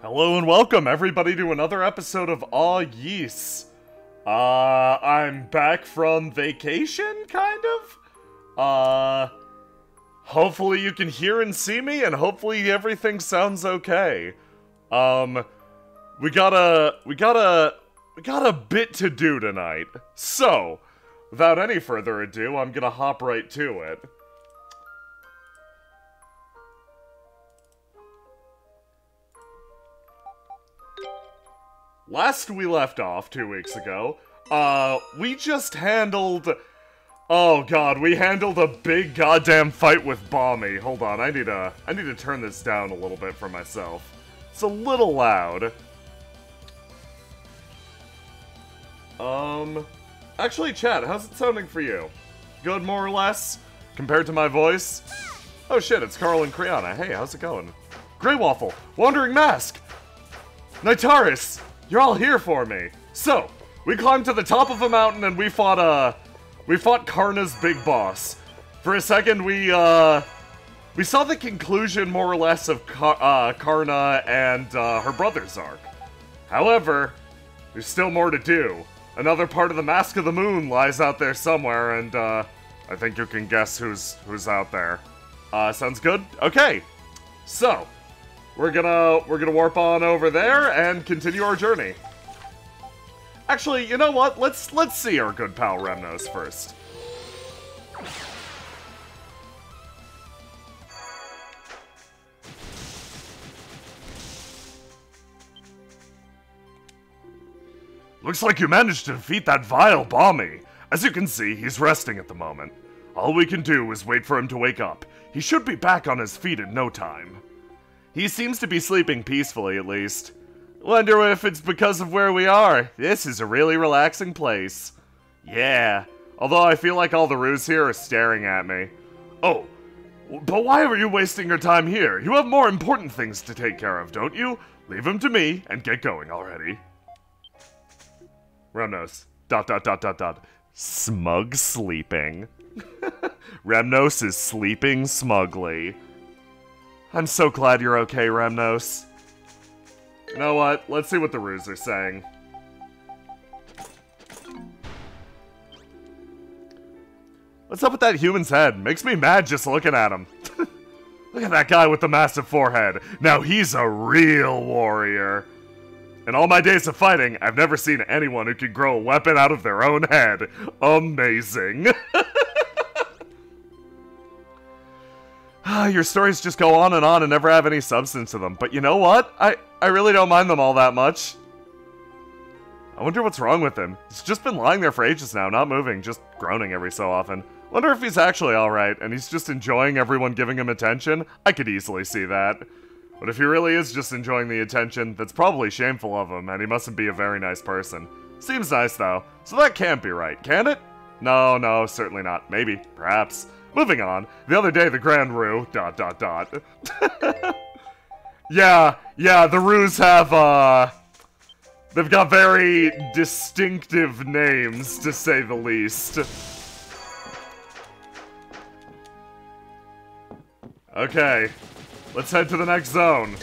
Hello and welcome everybody to another episode of Aw Yees. I'm back from vacation, kind of? Hopefully you can hear and see me, and hopefully everything sounds okay. We got a bit to do tonight. So, without any further ado, I'm gonna hop right to it. Last we left off 2 weeks ago, we just handled... Oh god, we handled a big goddamn fight with Bommy. Hold on, I need to turn this down a little bit for myself. It's a little loud. Actually, chat, how's it sounding for you? Good, more or less? Compared to my voice? Oh shit, it's Carl and Kriana. Hey, how's it going? Grey Waffle, Wandering Mask, Nitaris, you're all here for me. So, we climbed to the top of a mountain and we fought Karna's big boss. For a second, we saw the conclusion, more or less, of Karna and her brother's arc. However, there's still more to do. Another part of the Mask of the Moon lies out there somewhere, and I think you can guess who's out there. Sounds good? Okay. So, we're gonna warp on over there and continue our journey. Actually, you know what? Let's see our good pal Remnos first. Looks like you managed to defeat that vile Bommy. As you can see, he's resting at the moment. All we can do is wait for him to wake up. He should be back on his feet in no time. He seems to be sleeping peacefully, at least. Wonder if it's because of where we are. This is a really relaxing place. Yeah, although I feel like all the roos here are staring at me. Oh, but why are you wasting your time here? You have more important things to take care of, don't you? Leave them to me and get going already. Remnos. ... Smug sleeping. Remnos is sleeping smugly. I'm so glad you're okay, Remnos. You know what? Let's see what the roos are saying. What's up with that human's head? Makes me mad just looking at him. Look at that guy with the massive forehead. Now he's a real warrior. In all my days of fighting, I've never seen anyone who can grow a weapon out of their own head. Amazing. Your stories just go on and never have any substance to them. But you know what? I really don't mind them all that much. I wonder what's wrong with him. He's just been lying there for ages now, not moving, just groaning every so often. Wonder if he's actually alright, and he's just enjoying everyone giving him attention? I could easily see that. But if he really is just enjoying the attention, that's probably shameful of him, and he mustn't be a very nice person. Seems nice, though. So that can't be right, can it? No, certainly not. Maybe. Perhaps. Moving on. The other day, the Grand Roo... ... Yeah, the roos have, they've got very distinctive names, to say the least. Okay. Let's head to the next zone.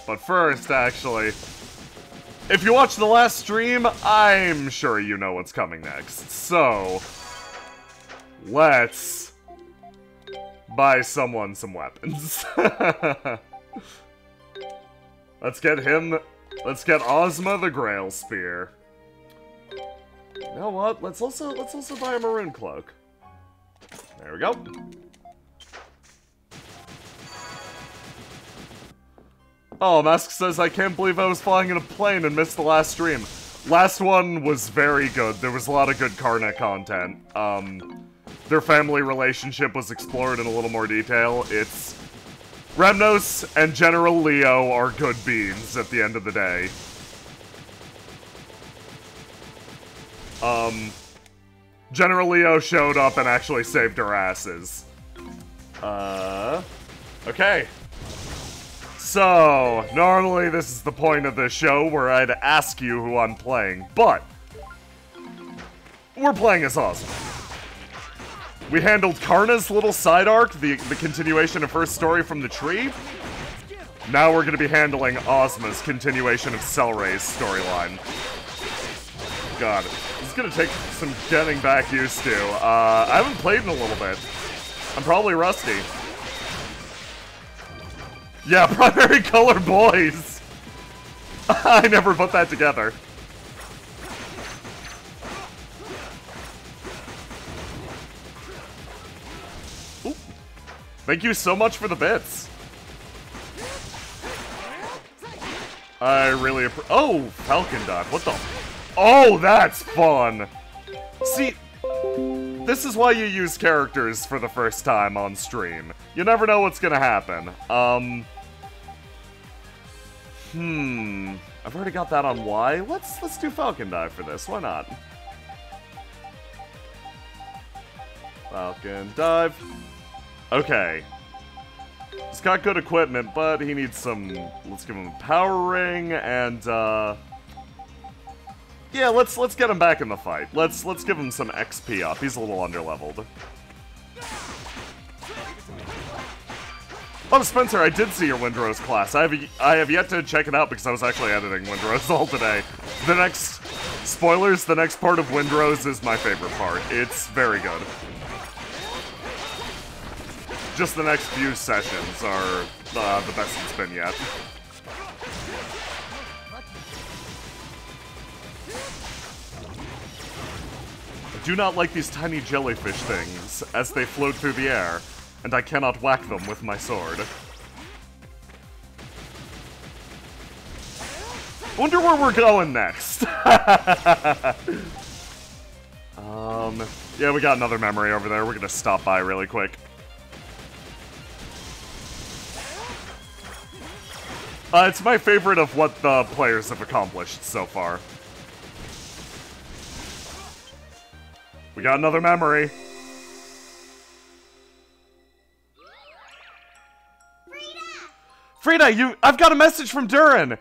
But first, actually, if you watched the last stream, I'm sure you know what's coming next. So, let's buy someone some weapons. Let's get Ozma the Grail Spear. You know what? Let's also buy a Maroon Cloak. There we go. Oh, Mask says, I can't believe I was flying in a plane and missed the last stream. Last one was very good. There was a lot of good Karna content. Their family relationship was explored in a little more detail. It's... Remnos and General Leo are good beans at the end of the day. General Leo showed up and actually saved our asses. Okay. So, normally this is the point of the show where I'd ask you who I'm playing, but we're playing as Ozma. We handled Karna's little side arc, the continuation of her story from the tree. Now we're gonna be handling Ozma's continuation of Cellray's storyline. God, this is gonna take some getting back used to. I haven't played in a little bit. I'm probably rusty. Yeah, primary color boys! I never put that together. Ooh. Thank you so much for the bits. I really oh, Falcon Dive, what the? Oh, that's fun! See, this is why you use characters for the first time on stream. You never know what's gonna happen. I've already got that on Y. Let's do Falcon Dive for this, why not? Falcon Dive. Okay. He's got good equipment, but he needs some... Let's give him a power ring, and, yeah, let's get him back in the fight. Let's give him some XP up. He's a little underleveled. Oh, Spencer, I did see your Windrose class. I have yet to check it out because I was actually editing Windrose all today. The next... Spoilers, the next part of Windrose is my favorite part. It's very good. Just the next few sessions are the best it's been yet. I do not like these tiny jellyfish things as they float through the air, and I cannot whack them with my sword. Wonder where we're going next. Yeah, we got another memory over there. We're gonna stop by really quick. It's my favorite of what the players have accomplished so far. We got another memory. Frida, I've got a message from Durin.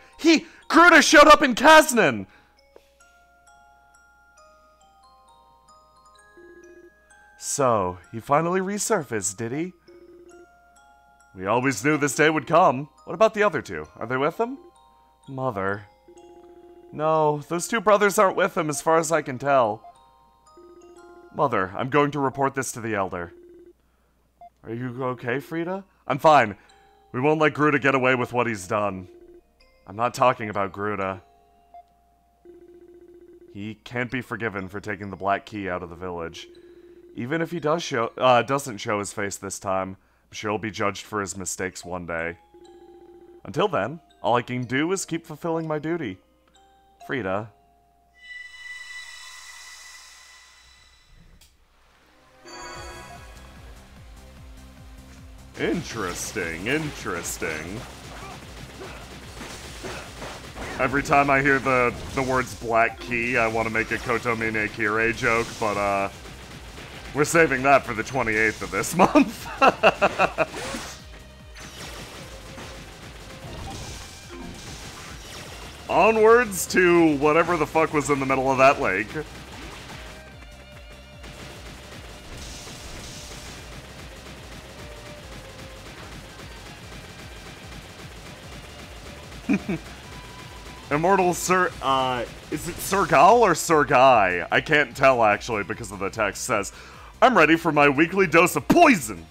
Gruda showed up in Kaznan. So, he finally resurfaced, did he? We always knew this day would come. What about the other two? Are they with him? Mother. No, those two brothers aren't with him as far as I can tell. Mother, I'm going to report this to the Elder. Are you okay, Frida? I'm fine. We won't let Gruda get away with what he's done. I'm not talking about Gruda. He can't be forgiven for taking the Black Key out of the village. Even if he doesn't show his face this time, I'm sure he'll be judged for his mistakes one day. Until then, all I can do is keep fulfilling my duty. Frida. Interesting, interesting. Every time I hear the words Black Key, I want to make a Kotomine Kirei joke, but, we're saving that for the 28th of this month. Onwards to whatever the fuck was in the middle of that lake. Immortal Sir, is it Sergal or Sergai? I can't tell, actually, because of the text says, I'm ready for my weekly dose of poison!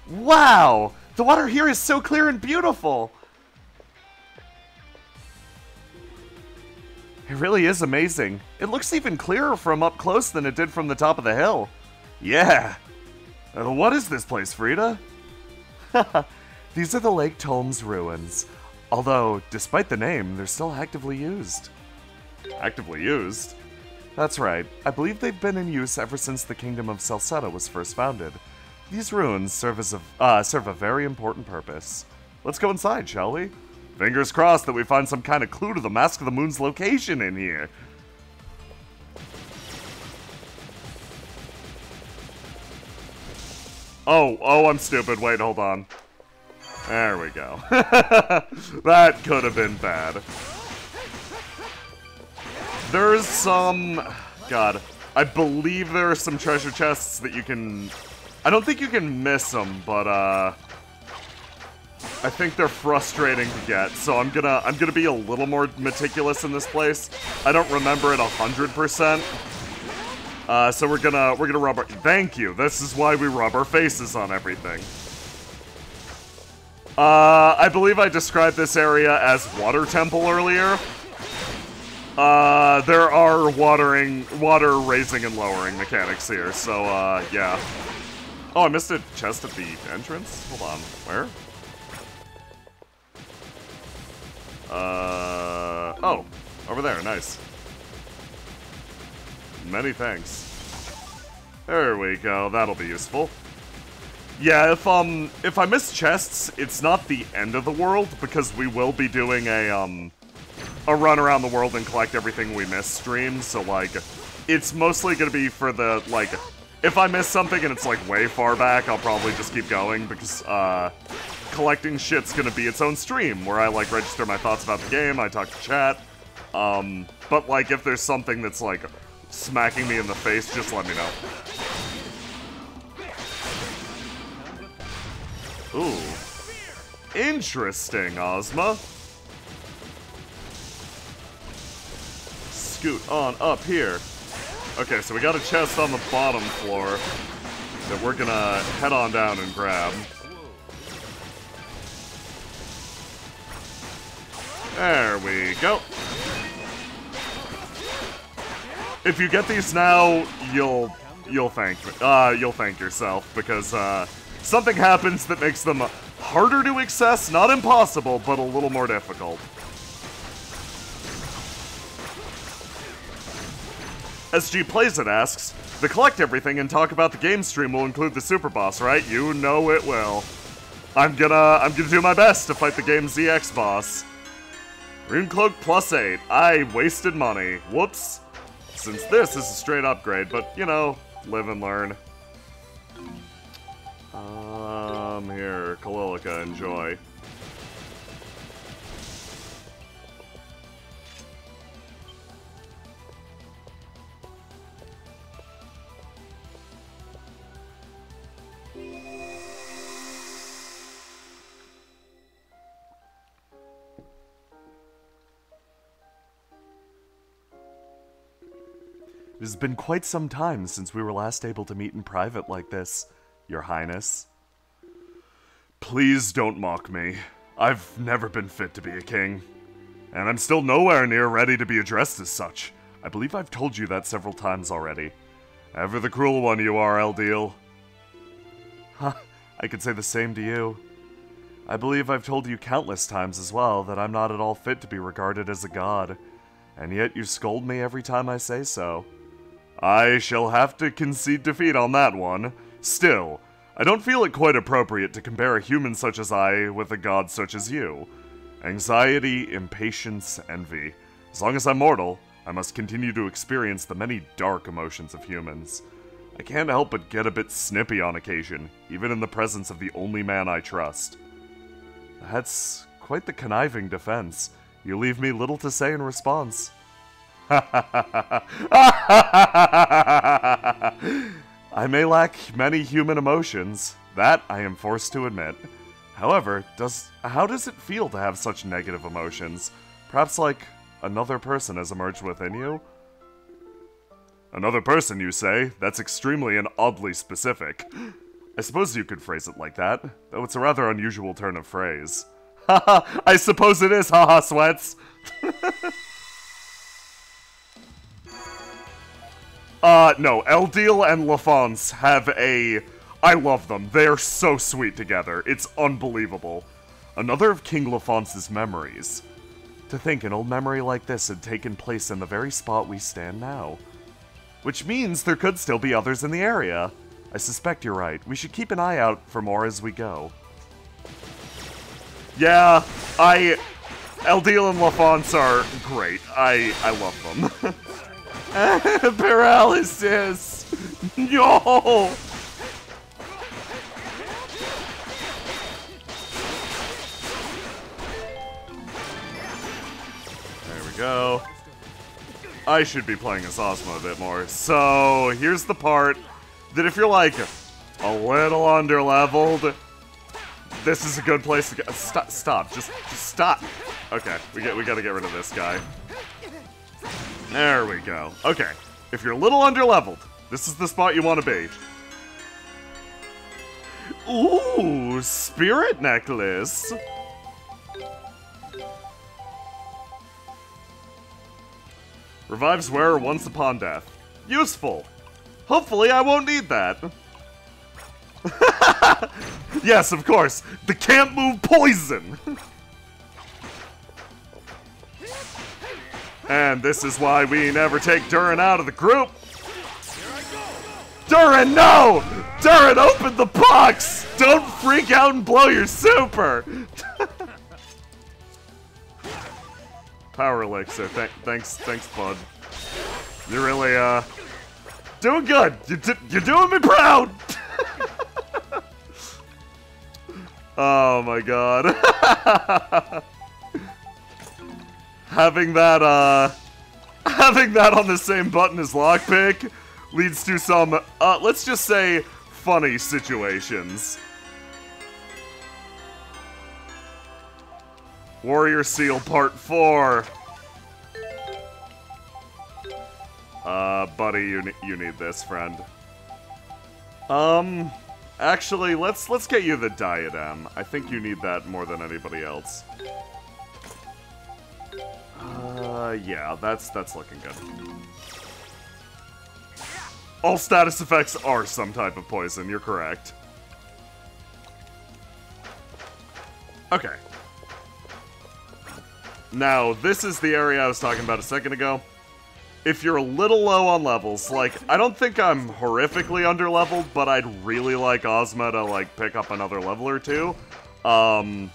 Wow! The water here is so clear and beautiful! It really is amazing. It looks even clearer from up close than it did from the top of the hill. Yeah! What is this place, Frida? These are the Lake Tolm's ruins. Although, despite the name, they're still actively used. Actively used? That's right. I believe they've been in use ever since the Kingdom of Celceta was first founded. These ruins serve a very important purpose. Let's go inside, shall we? Fingers crossed that we find some kind of clue to the Mask of the Moon's location in here. Oh, I'm stupid. Wait, hold on. There we go. That could have been bad. There's some... God. I believe there are some treasure chests that you can... I don't think you can miss them, but, I think they're frustrating to get, so I'm gonna be a little more meticulous in this place. I don't remember it 100%. So we're gonna rub our... Thank you, this is why we rub our faces on everything. I believe I described this area as Water Temple earlier. There are water raising and lowering mechanics here, so, yeah. Oh, I missed a chest at the entrance? Hold on, where? Oh, over there, nice. Many thanks. There we go, that'll be useful. Yeah, if I miss chests, it's not the end of the world, because we will be doing a run around the world and collect everything we miss stream, so, like, it's mostly gonna be for the, like, if I miss something and it's, like, way far back, I'll probably just keep going, because, collecting shit's gonna be its own stream, where I, like, register my thoughts about the game, I talk to chat, but, like, if there's something that's, like, smacking me in the face, just let me know. Ooh. Interesting, Ozma. Scoot on up here. Okay, so we got a chest on the bottom floor that we're gonna head on down and grab. There we go. If you get these now, you'll thank yourself, because something happens that makes them harder to access, not impossible, but a little more difficult. SG Plays It asks, the collect everything and talk about the game stream will include the super boss, right? You know it will. I'm gonna do my best to fight the game's ZX boss. Rune Cloak +8. I wasted money. Whoops. Since this is a straight upgrade, but, you know, live and learn. Here, Kalilica, enjoy. It has been quite some time since we were last able to meet in private like this, Your Highness. Please don't mock me. I've never been fit to be a king. And I'm still nowhere near ready to be addressed as such. I believe I've told you that several times already. Ever the cruel one you are, Eldeal. Huh, I could say the same to you. I believe I've told you countless times as well that I'm not at all fit to be regarded as a god. And yet you scold me every time I say so. I shall have to concede defeat on that one. Still, I don't feel it quite appropriate to compare a human such as I with a god such as you. Anxiety, impatience, envy. As long as I'm mortal, I must continue to experience the many dark emotions of humans. I can't help but get a bit snippy on occasion, even in the presence of the only man I trust. That's quite the conniving defense. You leave me little to say in response. I may lack many human emotions, that I am forced to admit. However, how does it feel to have such negative emotions? Perhaps like another person has emerged within you? Another person, you say? That's extremely and oddly specific. I suppose you could phrase it like that, though it's a rather unusual turn of phrase. Haha, I suppose it is, haha, Sweats! No, Eldeal and LaFonce have I love them. They're so sweet together. It's unbelievable. Another of King LaFonce's memories. To think an old memory like this had taken place in the very spot we stand now. Which means there could still be others in the area. I suspect you're right. We should keep an eye out for more as we go. Yeah, Eldeal and LaFonce are great. I love them. Paralysis! No! There we go. I should be playing as Ozma a bit more. So, here's the part that if you're like a little underleveled, This is a good place to go. Stop. Just stop. Okay, we gotta get rid of this guy. There we go. Okay, if you're a little underleveled, this is the spot you want to be. Ooh, spirit necklace. Revives wearer once upon death. Useful. Hopefully I won't need that. Yes, of course. The can't move poison. And this is why we never take Durin out of the group. Durin, no! Durin, open the box! Don't freak out and blow your super! Power elixir. Thanks, bud. You're really, doing good. You're doing me proud! Oh my god. Having that on the same button as lockpick leads to some, let's just say, funny situations. Warrior Seal Part 4. Buddy, you need this, friend. Actually, let's get you the diadem. I think you need that more than anybody else. Yeah, that's looking good. All status effects are some type of poison, you're correct. Okay. Now, this is the area I was talking about a second ago. If you're a little low on levels, like, I don't think I'm horrifically underleveled, but I'd really like Ozma to, like, pick up another level or two. You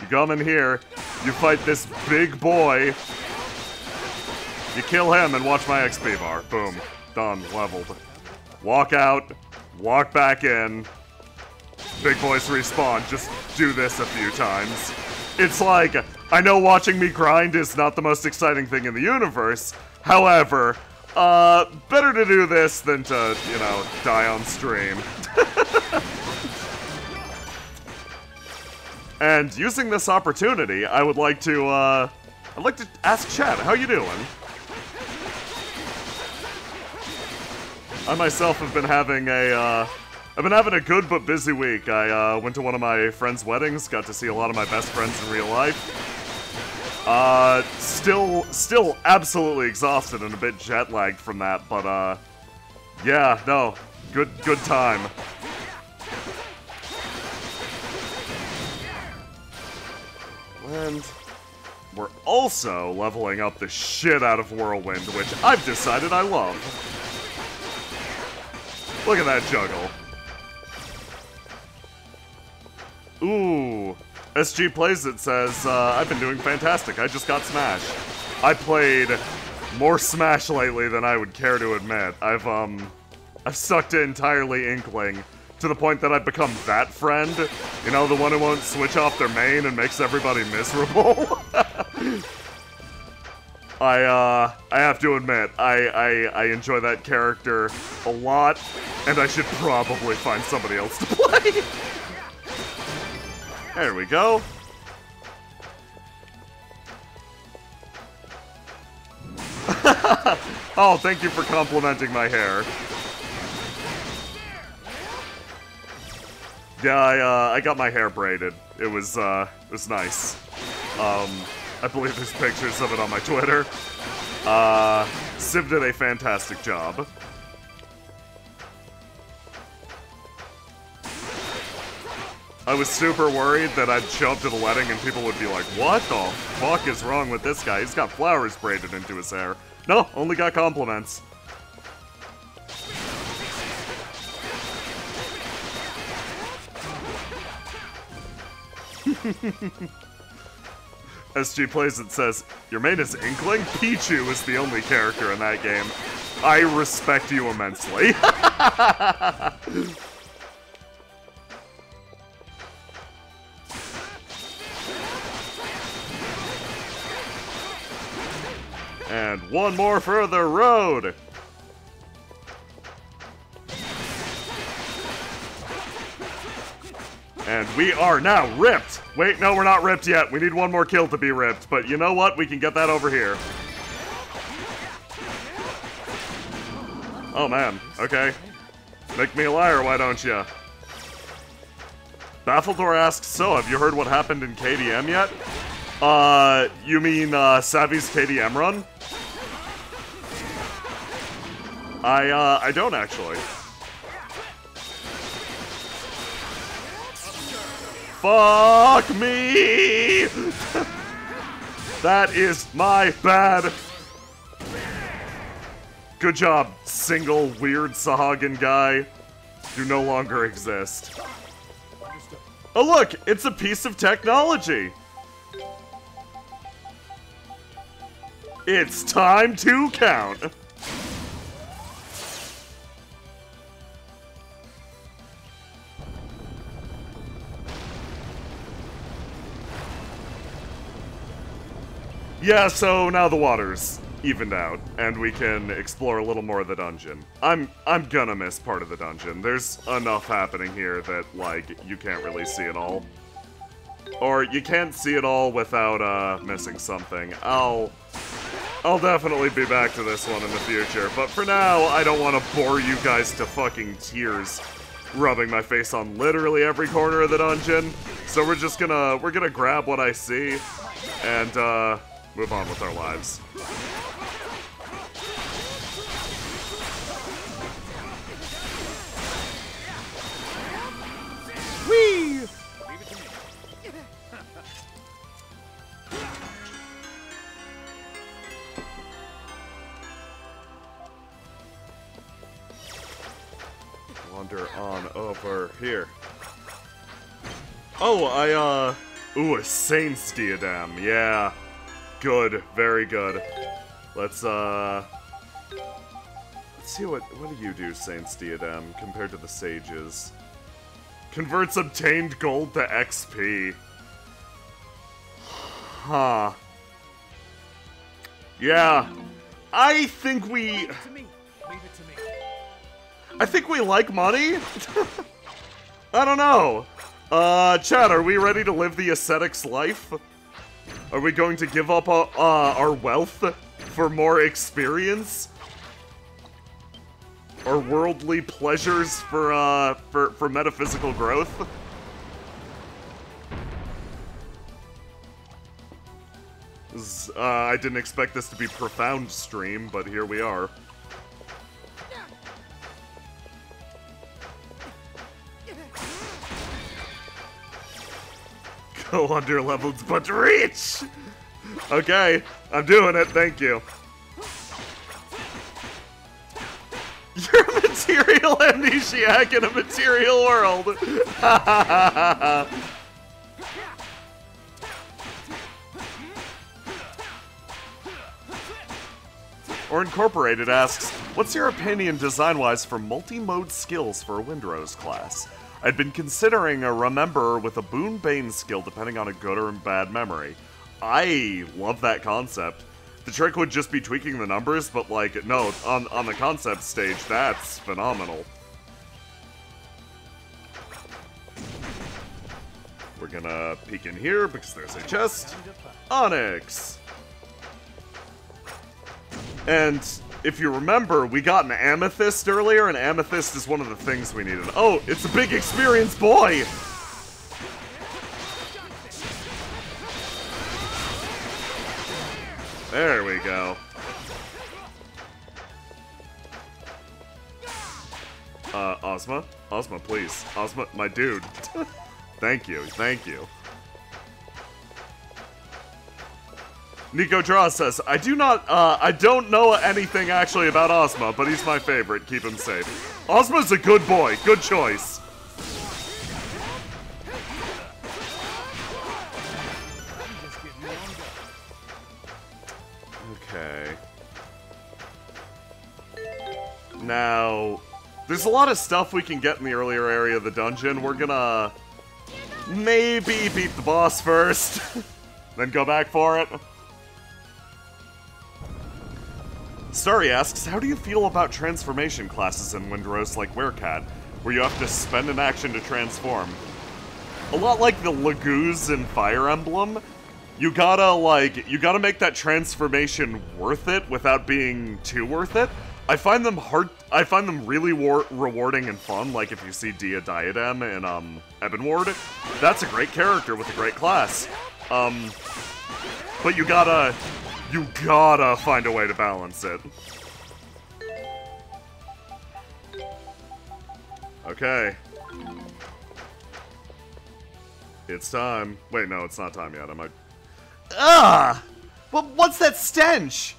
come in here, you fight this big boy, you kill him and watch my XP bar. Boom. Done. Leveled. Walk out, walk back in, big boys respawn, just do this a few times. It's like, I know watching me grind is not the most exciting thing in the universe, however, better to do this than to, you know, die on stream. And using this opportunity, I would like to, ask Chad, how you doing? I myself have been having a good but busy week. I went to one of my friends' weddings, got to see a lot of my best friends in real life. Still absolutely exhausted and a bit jet-lagged from that, but, yeah, no, good time. And we're also leveling up the shit out of Whirlwind, which I've decided I love. Look at that juggle. Ooh. SG Plays It says, I've been doing fantastic. I just got Smash. I played more Smash lately than I would care to admit. I've stuck to entirely Inkling, to the point that I've become that friend. You know, the one who won't switch off their main and makes everybody miserable. I have to admit, I enjoy that character a lot, and I should probably find somebody else to play. There we go. Oh, thank you for complimenting my hair. Yeah, I got my hair braided. It was nice. I believe there's pictures of it on my Twitter. Civ did a fantastic job. I was super worried that I'd show up to the wedding and people would be like, what the fuck is wrong with this guy? He's got flowers braided into his hair. No, only got compliments. SG Plays It says, your main is Inkling? Pichu is the only character in that game. I respect you immensely. And one more for the road! And we are now ripped. Wait, no, we're not ripped yet. We need one more kill to be ripped. But you know what? We can get that over here. Oh, man. Okay. Make me a liar, why don't ya? Baffledore asks, so, have you heard what happened in KDM yet? You mean, Savvy's KDM run? I don't actually. Fuck me! That is my bad. Good job, single weird Sahagin guy. You no longer exist. Oh look, it's a piece of technology. It's time to count. Yeah, so now the water's evened out, and we can explore a little more of the dungeon. I'm gonna miss part of the dungeon. There's enough happening here that, like, you can't really see it all. Or you can't see it all without, missing something. I'll definitely be back to this one in the future, but for now, I don't want to bore you guys to fucking tears rubbing my face on literally every corner of the dungeon. So we're gonna grab what I see and, move on with our lives. Whee! Wander on over here. Oh, ooh, a Saint's Diadem, yeah. Good, very good. Let's see what do you do, Saint's Diadem, compared to the Sages? Converts obtained gold to XP. Huh. Yeah. I think we like money? I don't know. Chat, are we ready to live the ascetic's life? Are we going to give up our wealth for more experience? Or worldly pleasures for metaphysical growth? I didn't expect this to be profound stream, but here we are. Go under-leveled but reach! Okay, I'm doing it, thank you. You're a material amnesiac in a material world! Or Incorporated asks, what's your opinion design-wise for multi-mode skills for a Windrose class? I'd been considering a Rememberer with a Boon Bane skill depending on a good or bad memory. I love that concept. The trick would just be tweaking the numbers, but like, no, on the concept stage, that's phenomenal. We're gonna peek in here because there's a chest. Onyx! And if you remember, we got an amethyst earlier, and amethyst is one of the things we needed. Oh, it's a big experienced boy! There we go. Ozma? Ozma, please. Ozma, my dude. Thank you, thank you. Nico Draw says, I don't know anything actually about Ozma, but he's my favorite. Keep him safe. Ozma's a good boy. Good choice. Okay. Now, there's a lot of stuff we can get in the earlier area of the dungeon. We're gonna maybe beat the boss first, then go back for it. Starry asks, how do you feel about transformation classes in Windrose like Werecat, where you have to spend an action to transform? a lot like the Lagoos in Fire Emblem, you gotta make that transformation worth it without being too worth it. I find them really rewarding and fun, like if you see Dia Diadem in, Ebenward. That's a great character with a great class. But you gotta find a way to balance it. Okay. It's time. Wait, no, it's not time yet. Ah! Well, what's that stench?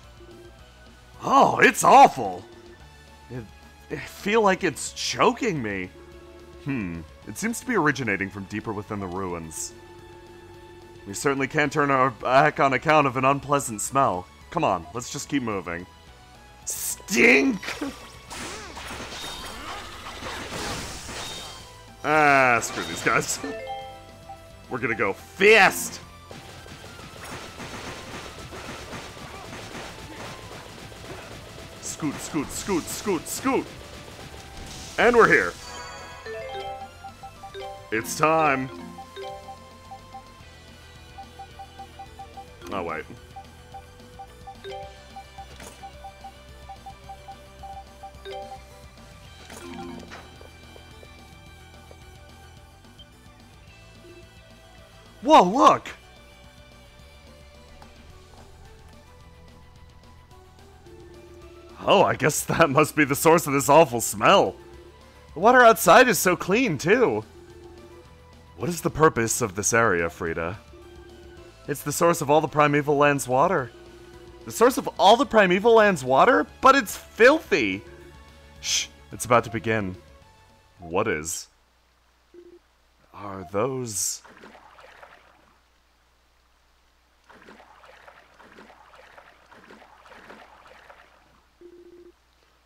Oh, it's awful. I feel like it's choking me. It seems to be originating from deeper within the ruins. We certainly can't turn our back on account of an unpleasant smell. Come on, let's just keep moving. Stink! Ah, screw these guys. We're gonna go fast! Scoot, scoot, scoot, scoot, scoot! And we're here. It's time. Oh, wait. Whoa, look! Oh, I guess that must be the source of this awful smell. The water outside is so clean, too. What is the purpose of this area, Frida? It's the source of all the Primeval Land's water. The source of all the Primeval Land's water? But it's filthy! Shh, it's about to begin. What is? Are those...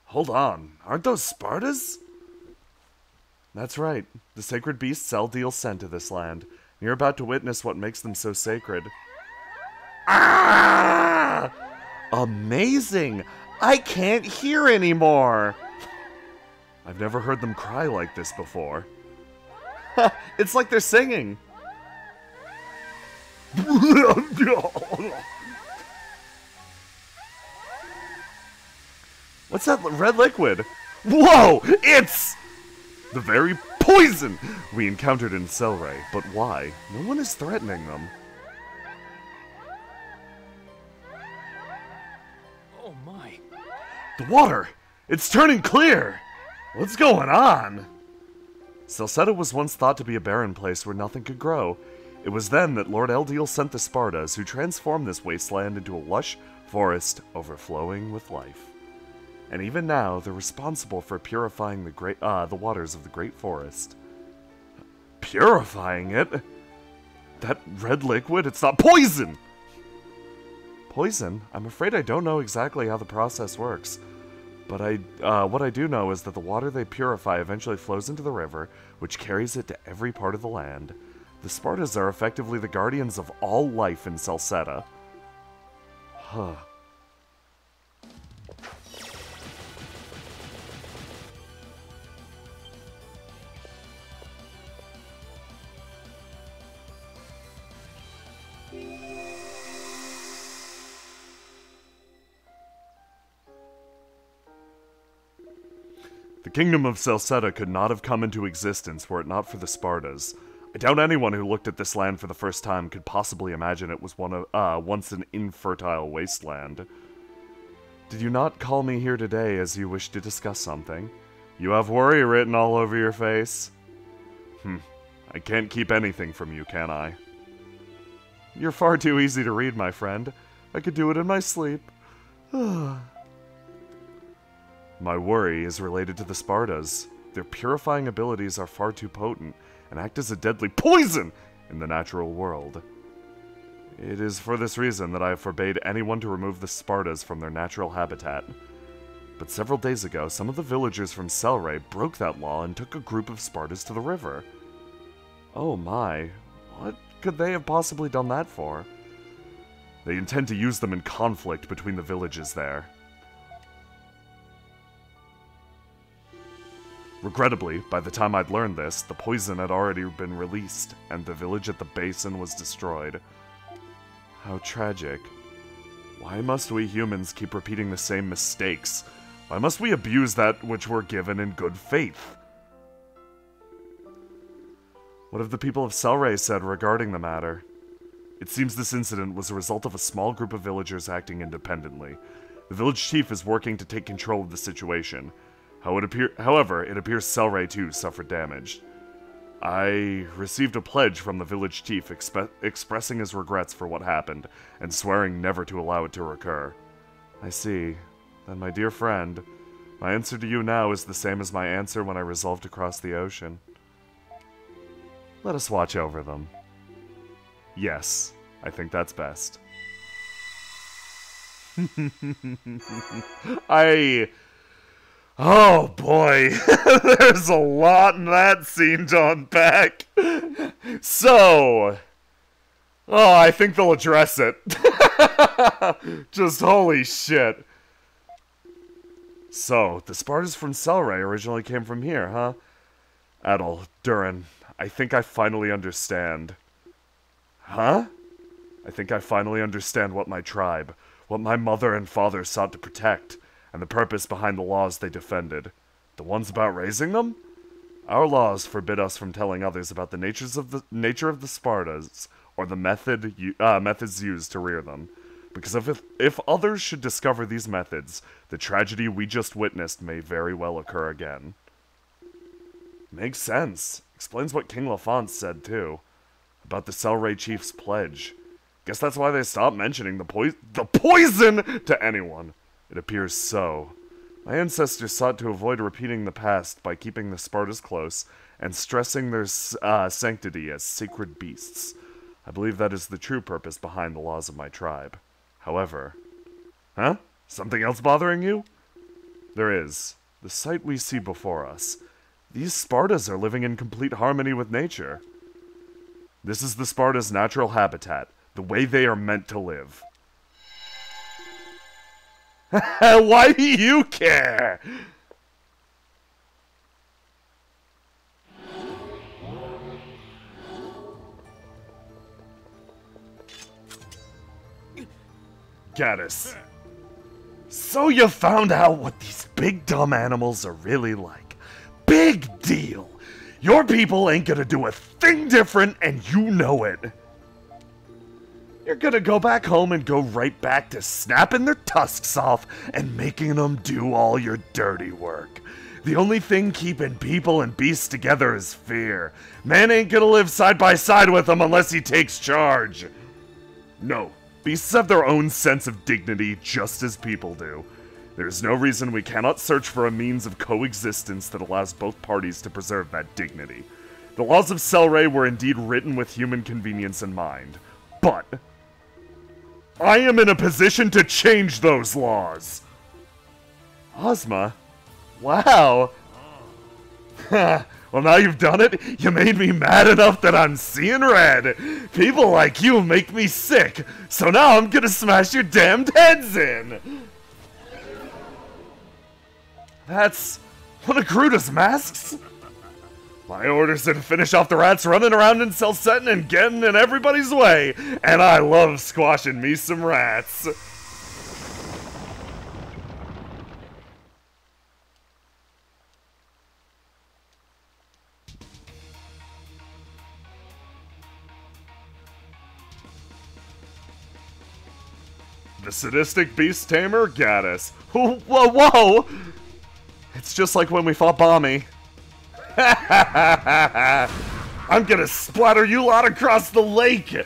Hold on, aren't those Spartas? That's right, the sacred beasts Eldiel sent to this land. You're about to witness what makes them so sacred. Ah! Amazing! I can't hear anymore! I've never heard them cry like this before. It's like they're singing! What's that red liquid? Whoa! It's the very poison we encountered in Celceta. But why? No one is threatening them. Oh my. The water! It's turning clear! What's going on? Celceta was once thought to be a barren place where nothing could grow. It was then that Lord Eldiel sent the Spartas, who transformed this wasteland into a lush forest overflowing with life. And even now, they're responsible for purifying the waters of the Great Forest. Purifying it? That red liquid? It's not poison! Poison? I'm afraid I don't know exactly how the process works. But what I do know is that the water they purify eventually flows into the river, which carries it to every part of the land. The Spartas are effectively the guardians of all life in Celceta. Huh. The kingdom of Celceta could not have come into existence were it not for the Spartas. I doubt anyone who looked at this land for the first time could possibly imagine it was once an infertile wasteland. Did you not call me here today as you wish to discuss something? You have worry written all over your face. I can't keep anything from you, can I? You're far too easy to read, my friend. I could do it in my sleep. My worry is related to the Spartas. Their purifying abilities are far too potent and act as a deadly poison in the natural world. It is for this reason that I have forbade anyone to remove the Spartas from their natural habitat. But several days ago, some of the villagers from Celceta broke that law and took a group of Spartas to the river. Oh my, what could they have possibly done that for? They intend to use them in conflict between the villages there. Regrettably, by the time I'd learned this, the poison had already been released, and the village at the basin was destroyed. How tragic. Why must we humans keep repeating the same mistakes? Why must we abuse that which we're given in good faith? What have the people of Celceta said regarding the matter? It seems this incident was a result of a small group of villagers acting independently. The village chief is working to take control of the situation. However, it appears Celceta too suffered damage. I received a pledge from the village chief expressing his regrets for what happened and swearing never to allow it to recur. I see. Then, my dear friend, my answer to you now is the same as my answer when I resolved to cross the ocean. Let us watch over them. Yes, I think that's best. Oh boy, there's a lot in that scene to unpack. So, I think they'll address it. Just holy shit. So, the Spartas from Celceta originally came from here, huh? Adel, Durin, I think I finally understand. Huh? I think I finally understand what my tribe, what my mother and father sought to protect, and the purpose behind the laws they defended. The ones about raising them? Our laws forbid us from telling others about the nature of the Spartas, or the methods used to rear them. Because if others should discover these methods, the tragedy we just witnessed may very well occur again. Makes sense. Explains what King Lafont said, too. About the Celceta chief's pledge. Guess that's why they stopped mentioning the poison to anyone. It appears so. My ancestors sought to avoid repeating the past by keeping the Spartas close and stressing their sanctity as sacred beasts. I believe that is the true purpose behind the laws of my tribe. However... Huh? Something else bothering you? There is. The sight we see before us. These Spartas are living in complete harmony with nature. This is the Spartas' natural habitat, the way they are meant to live. Why do you care? Gaddis. So you found out what these big dumb animals are really like. Big deal. Your people ain't gonna do a thing different, and you know it. You're gonna go back home and go right back to snapping their tusks off and making them do all your dirty work. The only thing keeping people and beasts together is fear. Man ain't gonna live side by side with them unless he takes charge. No, beasts have their own sense of dignity just as people do. There's no reason we cannot search for a means of coexistence that allows both parties to preserve that dignity. The laws of Celceta were indeed written with human convenience in mind, but I am in a position to change those laws! Ozma? Wow! Well, now you've done it, you made me mad enough that I'm seeing red! People like you make me sick, so now I'm gonna smash your damned heads in! That's one of Gruda's masks? My orders are to finish off the rats running around in Celceta and getting in everybody's way, and I love squashing me some rats. The sadistic beast tamer, Gaddis. Whoa, whoa! It's just like when we fought Bommy. I'm gonna splatter you lot across the lake!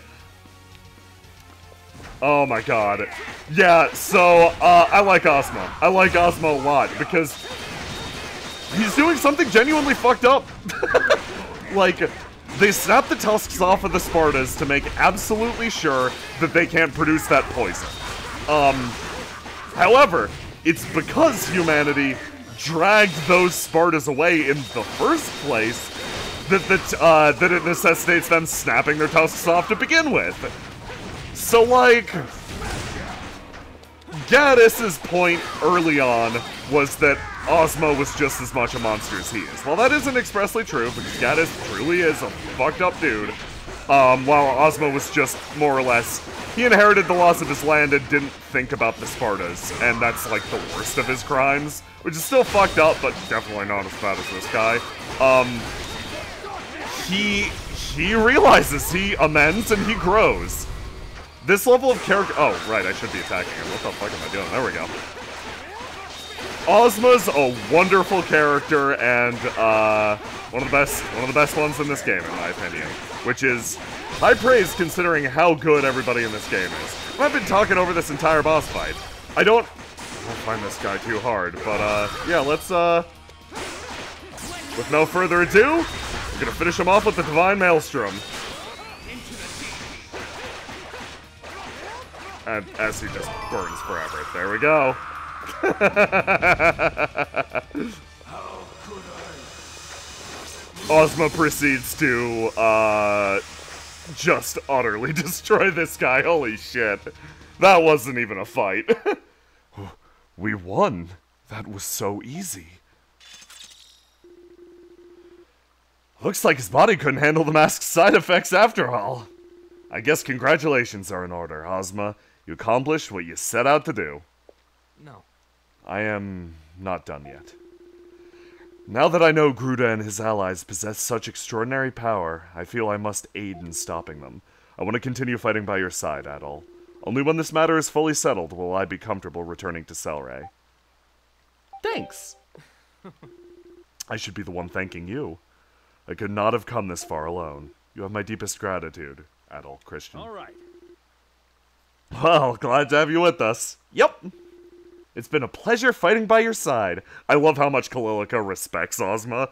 Oh my god. Yeah, so, I like Ozma. I like Ozma a lot, because he's doing something genuinely fucked up. Like, they snap the tusks off of the Spartas to make absolutely sure that they can't produce that poison. However, it's because humanity dragged those Spartas away in the first place that it necessitates them snapping their tusks off to begin with. So, like, Gaddis's point early on was that Ozma was just as much a monster as he is. Well, that isn't expressly true, because Gaddis truly is a fucked up dude. While Ozma was just more or less, he inherited the loss of his land and didn't think about the Spartas, and that's like the worst of his crimes, which is still fucked up, but definitely not as bad as this guy. He realizes, he amends, and he grows. This level of character— oh, right, I should be attacking him. What the fuck am I doing? There we go. Ozma's a wonderful character, and one of the best ones in this game, in my opinion. Which is high praise considering how good everybody in this game is. I've been talking over this entire boss fight. I don't find this guy too hard, but yeah, let's with no further ado, we're gonna finish him off with the Divine Maelstrom. And as he just burns forever. There we go. Ozma proceeds to, just utterly destroy this guy. Holy shit. That wasn't even a fight. We won. That was so easy. Looks like his body couldn't handle the mask's side effects after all. I guess congratulations are in order, Ozma. You accomplished what you set out to do. No. I am not done yet. Now that I know Gruda and his allies possess such extraordinary power, I feel I must aid in stopping them. I want to continue fighting by your side, Adol. Only when this matter is fully settled will I be comfortable returning to Selray. Thanks! I should be the one thanking you. I could not have come this far alone. You have my deepest gratitude, Adol Christian. Alright. Well, glad to have you with us. Yep. It's been a pleasure fighting by your side. I love how much Kalilica respects Ozma.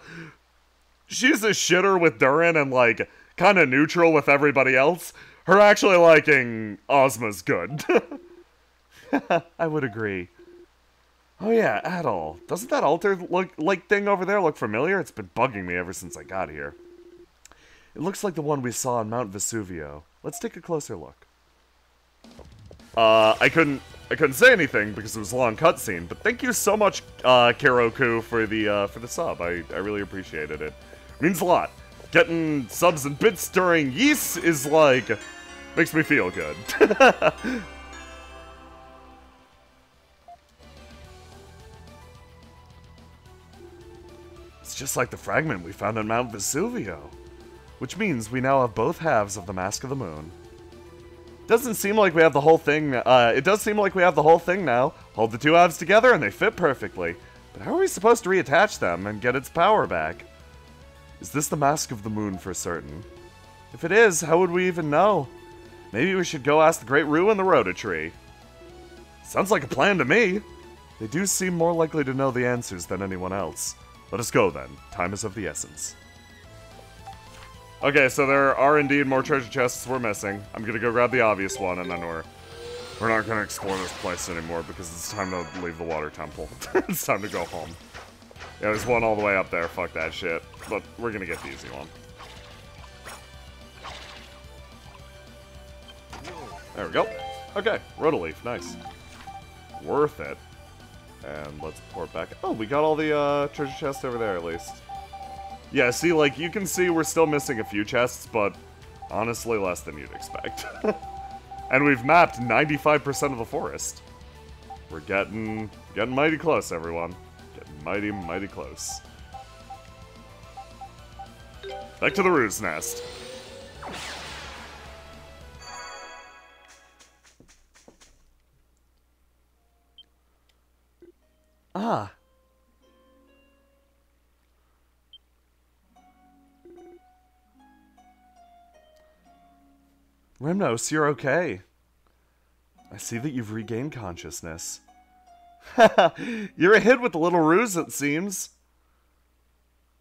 She's a shitter with Durin and, like, kind of neutral with everybody else. Her actually liking Ozma's good. I would agree. Oh yeah, Adol. Doesn't that altar thing over there look familiar? It's been bugging me ever since I got here. It looks like the one we saw on Mount Vesuvio. Let's take a closer look. I couldn't say anything because it was a long cutscene, but thank you so much, Kiroku, for the sub. I really appreciated it. It means a lot. Getting subs and bits during Ys is like, makes me feel good. It's just like the fragment we found on Mount Vesuvio, which means we now have both halves of the Mask of the Moon. Doesn't seem like we have the whole thing. It does seem like we have the whole thing now. Hold the two halves together and they fit perfectly. But how are we supposed to reattach them and get its power back? Is this the Mask of the Moon for certain? If it is, how would we even know? Maybe we should go ask the Great Rue and the Rhoda Tree. Sounds like a plan to me. They do seem more likely to know the answers than anyone else. Let us go then. Time is of the essence. Okay, so there are indeed more treasure chests we're missing. I'm gonna go grab the obvious one, and then we're not gonna explore this place anymore because it's time to leave the water temple. It's time to go home. Yeah, there's one all the way up there. Fuck that shit. But we're gonna get the easy one. There we go. Okay, Rotaleaf, nice. Worth it. And let's port back. Oh, we got all the treasure chests over there at least. Yeah, see, like, you can see we're still missing a few chests, but honestly less than you'd expect. And we've mapped 95% of the forest. We're getting mighty close, everyone. Getting mighty close. Back to the Rue's Nest. Ah. Remnos, you're okay. I see that you've regained consciousness. You're a hit with the little ruse, it seems.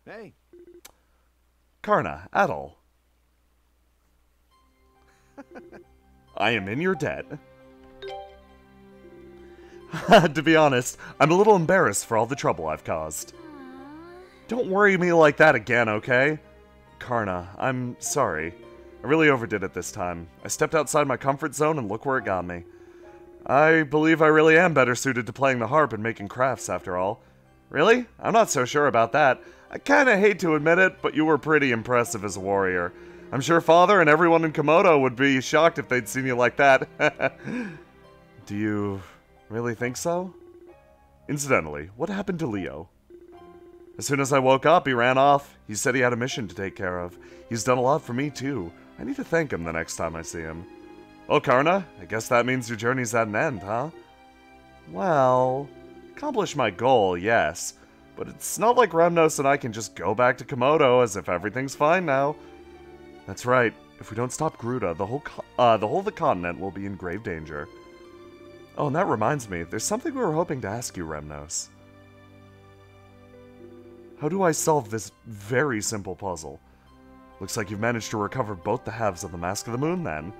Hey. Karna, Adol. I am in your debt. To be honest, I'm a little embarrassed for all the trouble I've caused. Don't worry me like that again, okay? Karna, I'm sorry. I really overdid it this time. I stepped outside my comfort zone and look where it got me. I believe I really am better suited to playing the harp and making crafts, after all. Really? I'm not so sure about that. I kinda hate to admit it, but you were pretty impressive as a warrior. I'm sure Father and everyone in Komodo would be shocked if they'd seen you like that. Do you really think so? Incidentally, what happened to Leo? As soon as I woke up, he ran off. He said he had a mission to take care of. He's done a lot for me, too. I need to thank him the next time I see him. Oh, Karna, I guess that means your journey's at an end, huh? Well, accomplish my goal, yes. But it's not like Remnos and I can just go back to Komodo as if everything's fine now. That's right. If we don't stop Gruda, the whole of the continent will be in grave danger. Oh, and that reminds me, there's something we were hoping to ask you, Remnos. How do I solve this very simple puzzle? Looks like you've managed to recover both the halves of the Mask of the Moon, then.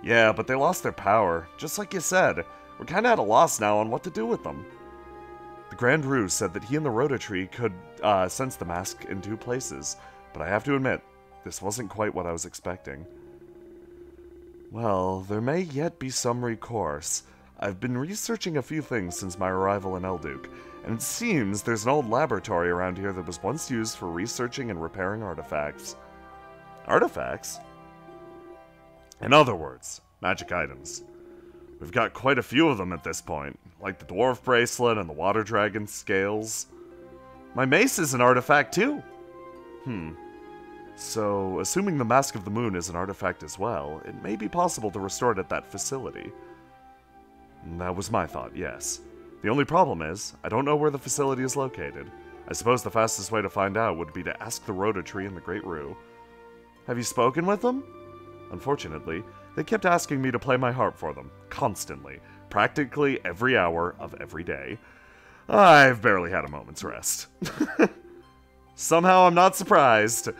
Yeah, but they lost their power. Just like you said, we're kinda at a loss now on what to do with them. The Grand Ruse said that he and the Rototree could sense the mask in 2 places, but I have to admit, this wasn't quite what I was expecting. Well, there may yet be some recourse. I've been researching a few things since my arrival in Elduk, and it seems there's an old laboratory around here that was once used for researching and repairing artifacts. Artifacts? In other words, magic items. We've got quite a few of them at this point, like the Dwarf Bracelet and the Water Dragon Scales. My mace is an artifact too! So, assuming the Mask of the Moon is an artifact as well, it may be possible to restore it at that facility. That was my thought, yes. The only problem is, I don't know where the facility is located. I suppose the fastest way to find out would be to ask the Rototree and the Great Rue. Have you spoken with them? Unfortunately, they kept asking me to play my harp for them, constantly, practically every hour of every day. I've barely had a moment's rest. Somehow I'm not surprised.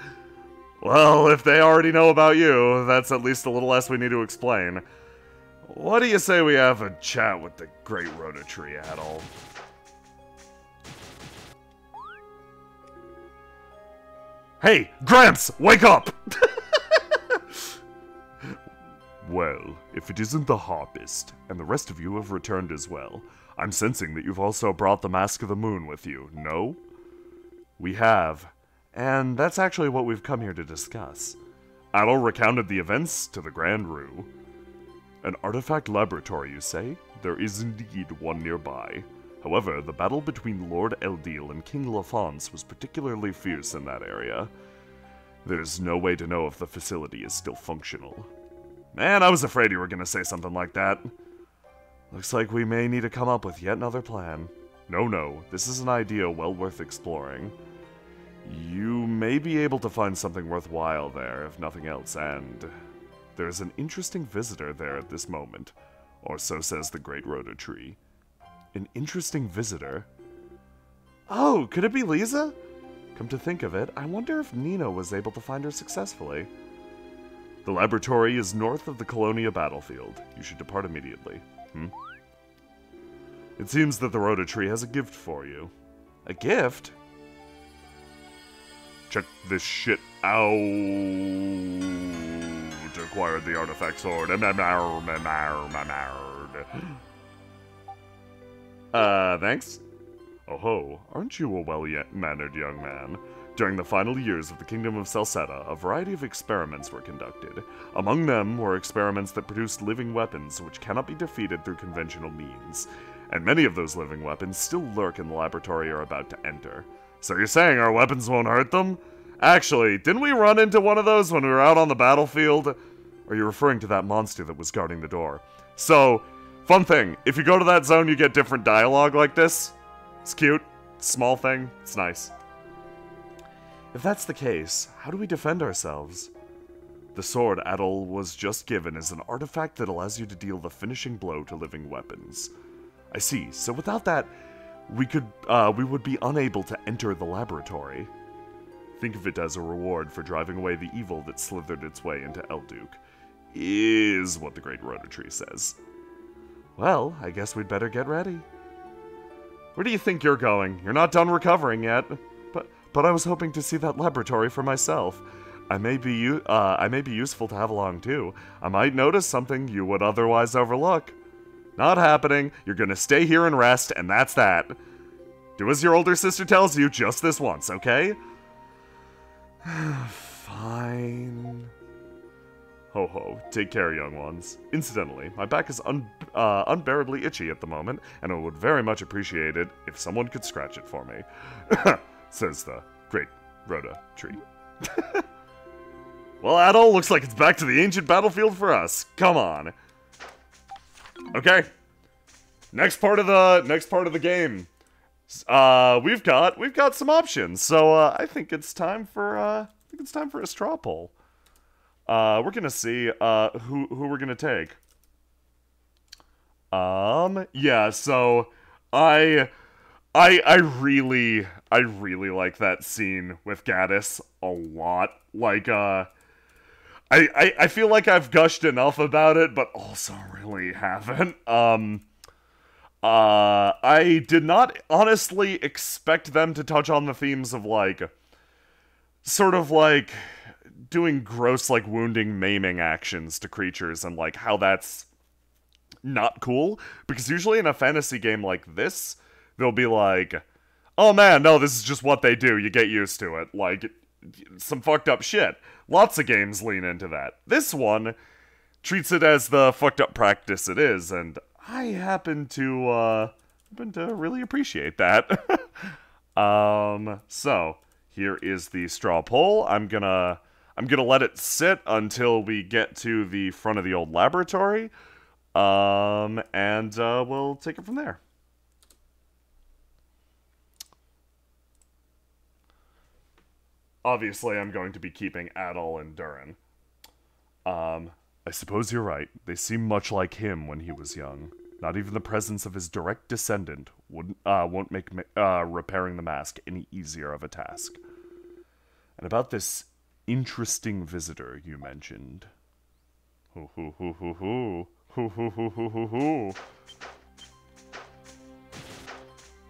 Well, if they already know about you, that's at least a little less we need to explain. What do you say we have a chat with the Great Rototree, Adol? Hey, Gramps, wake up! Well, if it isn't the harpist, and the rest of you have returned as well, I'm sensing that you've also brought the Mask of the Moon with you, no? We have, and that's actually what we've come here to discuss. Adol recounted the events to the Grand Rue. An artifact laboratory, you say? There is indeed one nearby. However, the battle between Lord Eldil and King Lafance was particularly fierce in that area. There's no way to know if the facility is still functional. Man, I was afraid you were going to say something like that. Looks like we may need to come up with yet another plan. No, this is an idea well worth exploring. You may be able to find something worthwhile there, if nothing else, and there's an interesting visitor there at this moment, or so says the Great Rototree. An interesting visitor? Oh, could it be Lisa? Come to think of it, I wonder if Nina was able to find her successfully. The laboratory is north of the Colonia battlefield. You should depart immediately. It seems that the Rototree has a gift for you. A gift? Check this shit out. Acquired the artifact sword. Thanks? Oh ho, aren't you a well-mannered young man? During the final years of the Kingdom of Celceta, a variety of experiments were conducted. Among them were experiments that produced living weapons which cannot be defeated through conventional means. And many of those living weapons still lurk in the laboratory you're about to enter. So you're saying our weapons won't hurt them? Actually, didn't we run into one of those when we were out on the battlefield? Or are you referring to that monster that was guarding the door? So, fun thing, if you go to that zone you get different dialogue like this. It's cute, small thing, it's nice. If that's the case, how do we defend ourselves? The sword Adol was just given is an artifact that allows you to deal the finishing blow to living weapons. I see, so without that, we would be unable to enter the laboratory. Think of it as a reward for driving away the evil that slithered its way into Elduk, is what the Great Rototree says. Well, I guess we'd better get ready. Where do you think you're going? You're not done recovering yet. But I was hoping to see that laboratory for myself. I may be useful to have along too. I might notice something you would otherwise overlook. Not happening. You're gonna stay here and rest, and that's that. Do as your older sister tells you just this once, okay? Fine. Ho ho, take care, young ones. Incidentally, my back is unbearably itchy at the moment, and I would very much appreciate it if someone could scratch it for me. Says the great Rhoda tree. Well, Adol, looks like it's back to the ancient battlefield for us. Come on. Okay. Next part of the game. We've got some options. So I think it's time for a straw poll. We're gonna see who we're gonna take. Yeah, so I really like that scene with Gaddis a lot. Like, I feel like I've gushed enough about it, but also really haven't. I did not honestly expect them to touch on the themes of, like, sort of, like, doing gross, like, wounding, maiming actions to creatures and, like, how that's not cool. Because usually in a fantasy game like this, they'll be like, oh man, no, this is just what they do, you get used to it. Like, some fucked up shit. Lots of games lean into that. This one treats it as the fucked up practice it is, and I happen to really appreciate that. So here is the straw poll. I'm gonna let it sit until we get to the front of the old laboratory, and we'll take it from there. Obviously, I'm going to be keeping Adol and Durin. I suppose you're right. They seem much like him when he was young. Not even the presence of his direct descendant won't make repairing the mask any easier of a task. And about this interesting visitor you mentioned. Hoo hoo hoo hoo hoo. Hoo hoo hoo hoo hoo hoo.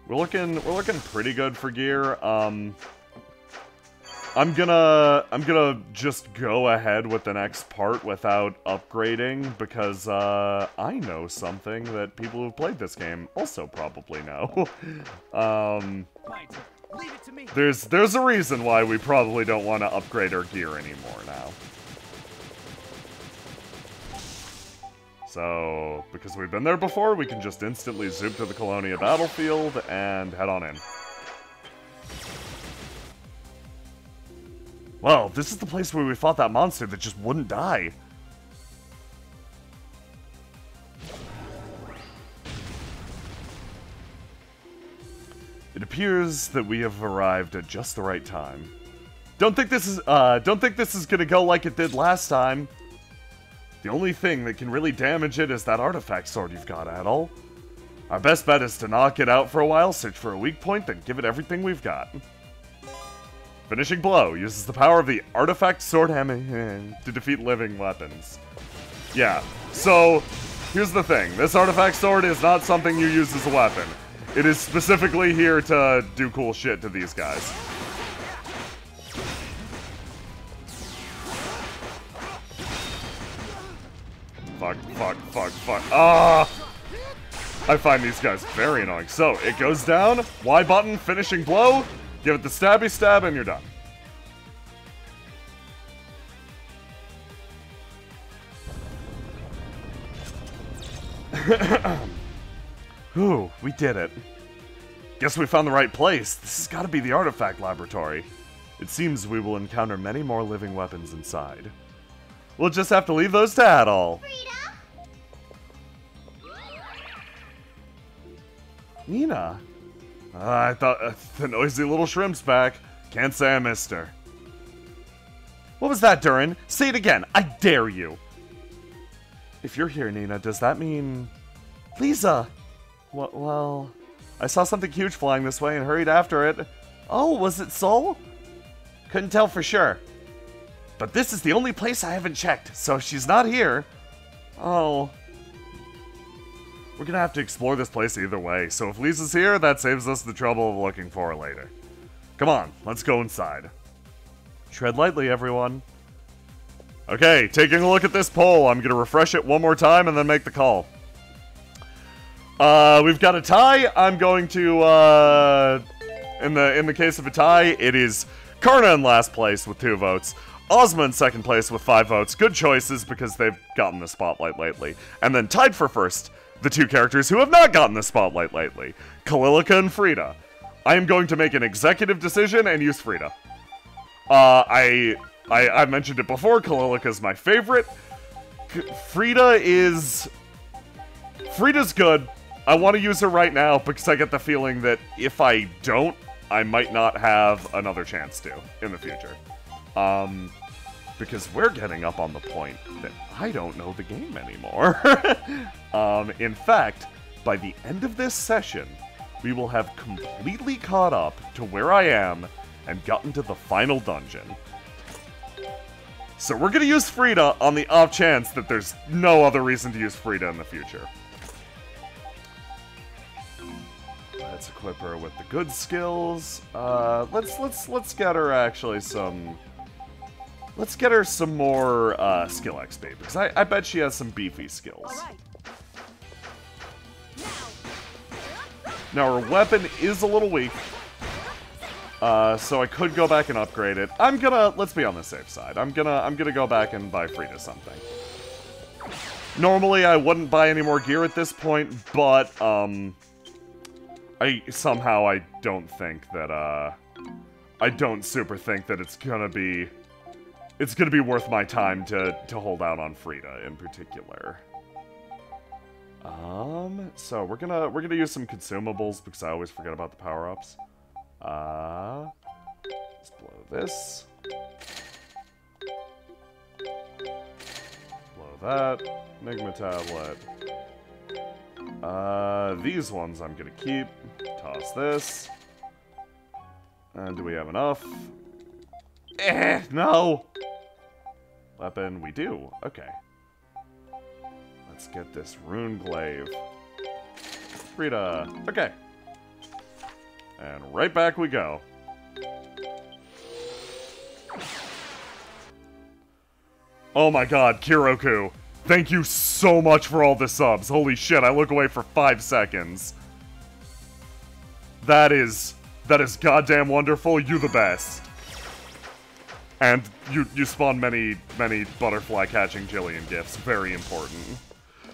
We're looking pretty good for gear. I'm gonna just go ahead with the next part without upgrading, because I know something that people who've played this game also probably know. There's a reason why we probably don't want to upgrade our gear anymore now. So, because we've been there before, we can just instantly zoom to the Colonia battlefield and head on in. Well, this is the place where we fought that monster that just wouldn't die. It appears that we have arrived at just the right time. Don't think this is gonna go like it did last time. The only thing that can really damage it is that artifact sword you've got, Adol. Our best bet is to knock it out for a while, search for a weak point, then give it everything we've got. Finishing blow uses the power of the artifact sword hammer to defeat living weapons. Yeah, so here's the thing. This artifact sword is not something you use as a weapon. It is specifically here to do cool shit to these guys. Fuck, fuck, fuck, fuck. Ah! I find these guys very annoying. So, it goes down, Y button, finishing blow, give it the stabby stab, and you're done. Ooh, we did it. Guess we found the right place. This has got to be the artifact laboratory. It seems we will encounter many more living weapons inside. We'll just have to leave those to Adol. Nina? I thought the noisy little shrimp's back. Can't say I missed her. What was that, Durin? Say it again. I dare you. If you're here, Nina, does that mean... Lisa! Well, I saw something huge flying this way and hurried after it. Oh, was it Sol? Couldn't tell for sure. But this is the only place I haven't checked, so if she's not here... Oh... We're gonna have to explore this place either way, so if Lisa's here, that saves us the trouble of looking for her later. Come on, let's go inside. Tread lightly, everyone. Okay, taking a look at this poll, I'm gonna refresh it one more time and then make the call. We've got a tie. I'm going to, in the case of a tie, it is Karna in last place with 2 votes. Ozma in second place with 5 votes. Good choices because they've gotten the spotlight lately. And then tied for first, the 2 characters who have not gotten the spotlight lately, Kalilica and Frida. I am going to make an executive decision and use Frida. I mentioned it before, Kalilica is my favorite. Frida's good. I want to use her right now because I get the feeling that if I don't, I might not have another chance to in the future. Because we're getting up on the point that I don't know the game anymore. In fact, by the end of this session, we will have completely caught up to where I am and gotten to the final dungeon. So we're gonna use Frida on the off chance that there's no other reason to use Frida in the future. Let's equip her with the good skills. Let's get her actually some. Let's get her some more skill XP because I bet she has some beefy skills. Now her weapon is a little weak, so I could go back and upgrade it. Let's be on the safe side. I'm gonna go back and buy Frida something. Normally I wouldn't buy any more gear at this point, but I don't think that I don't super think that it's gonna be worth my time to hold out on Frida in particular. So we're gonna use some consumables because I always forget about the power-ups. Let's blow this. Blow that. Enigma tablet. These ones I'm gonna keep. Toss this. And do we have enough? No! Weapon, we do. Okay. Let's get this rune glaive. Frida. Okay. And right back we go. Oh my god, Kiroku. Thank you so much for all the subs. Holy shit, I look away for 5 seconds. That is goddamn wonderful. You the best. And you spawn many butterfly catching Jillian gifts. Very important.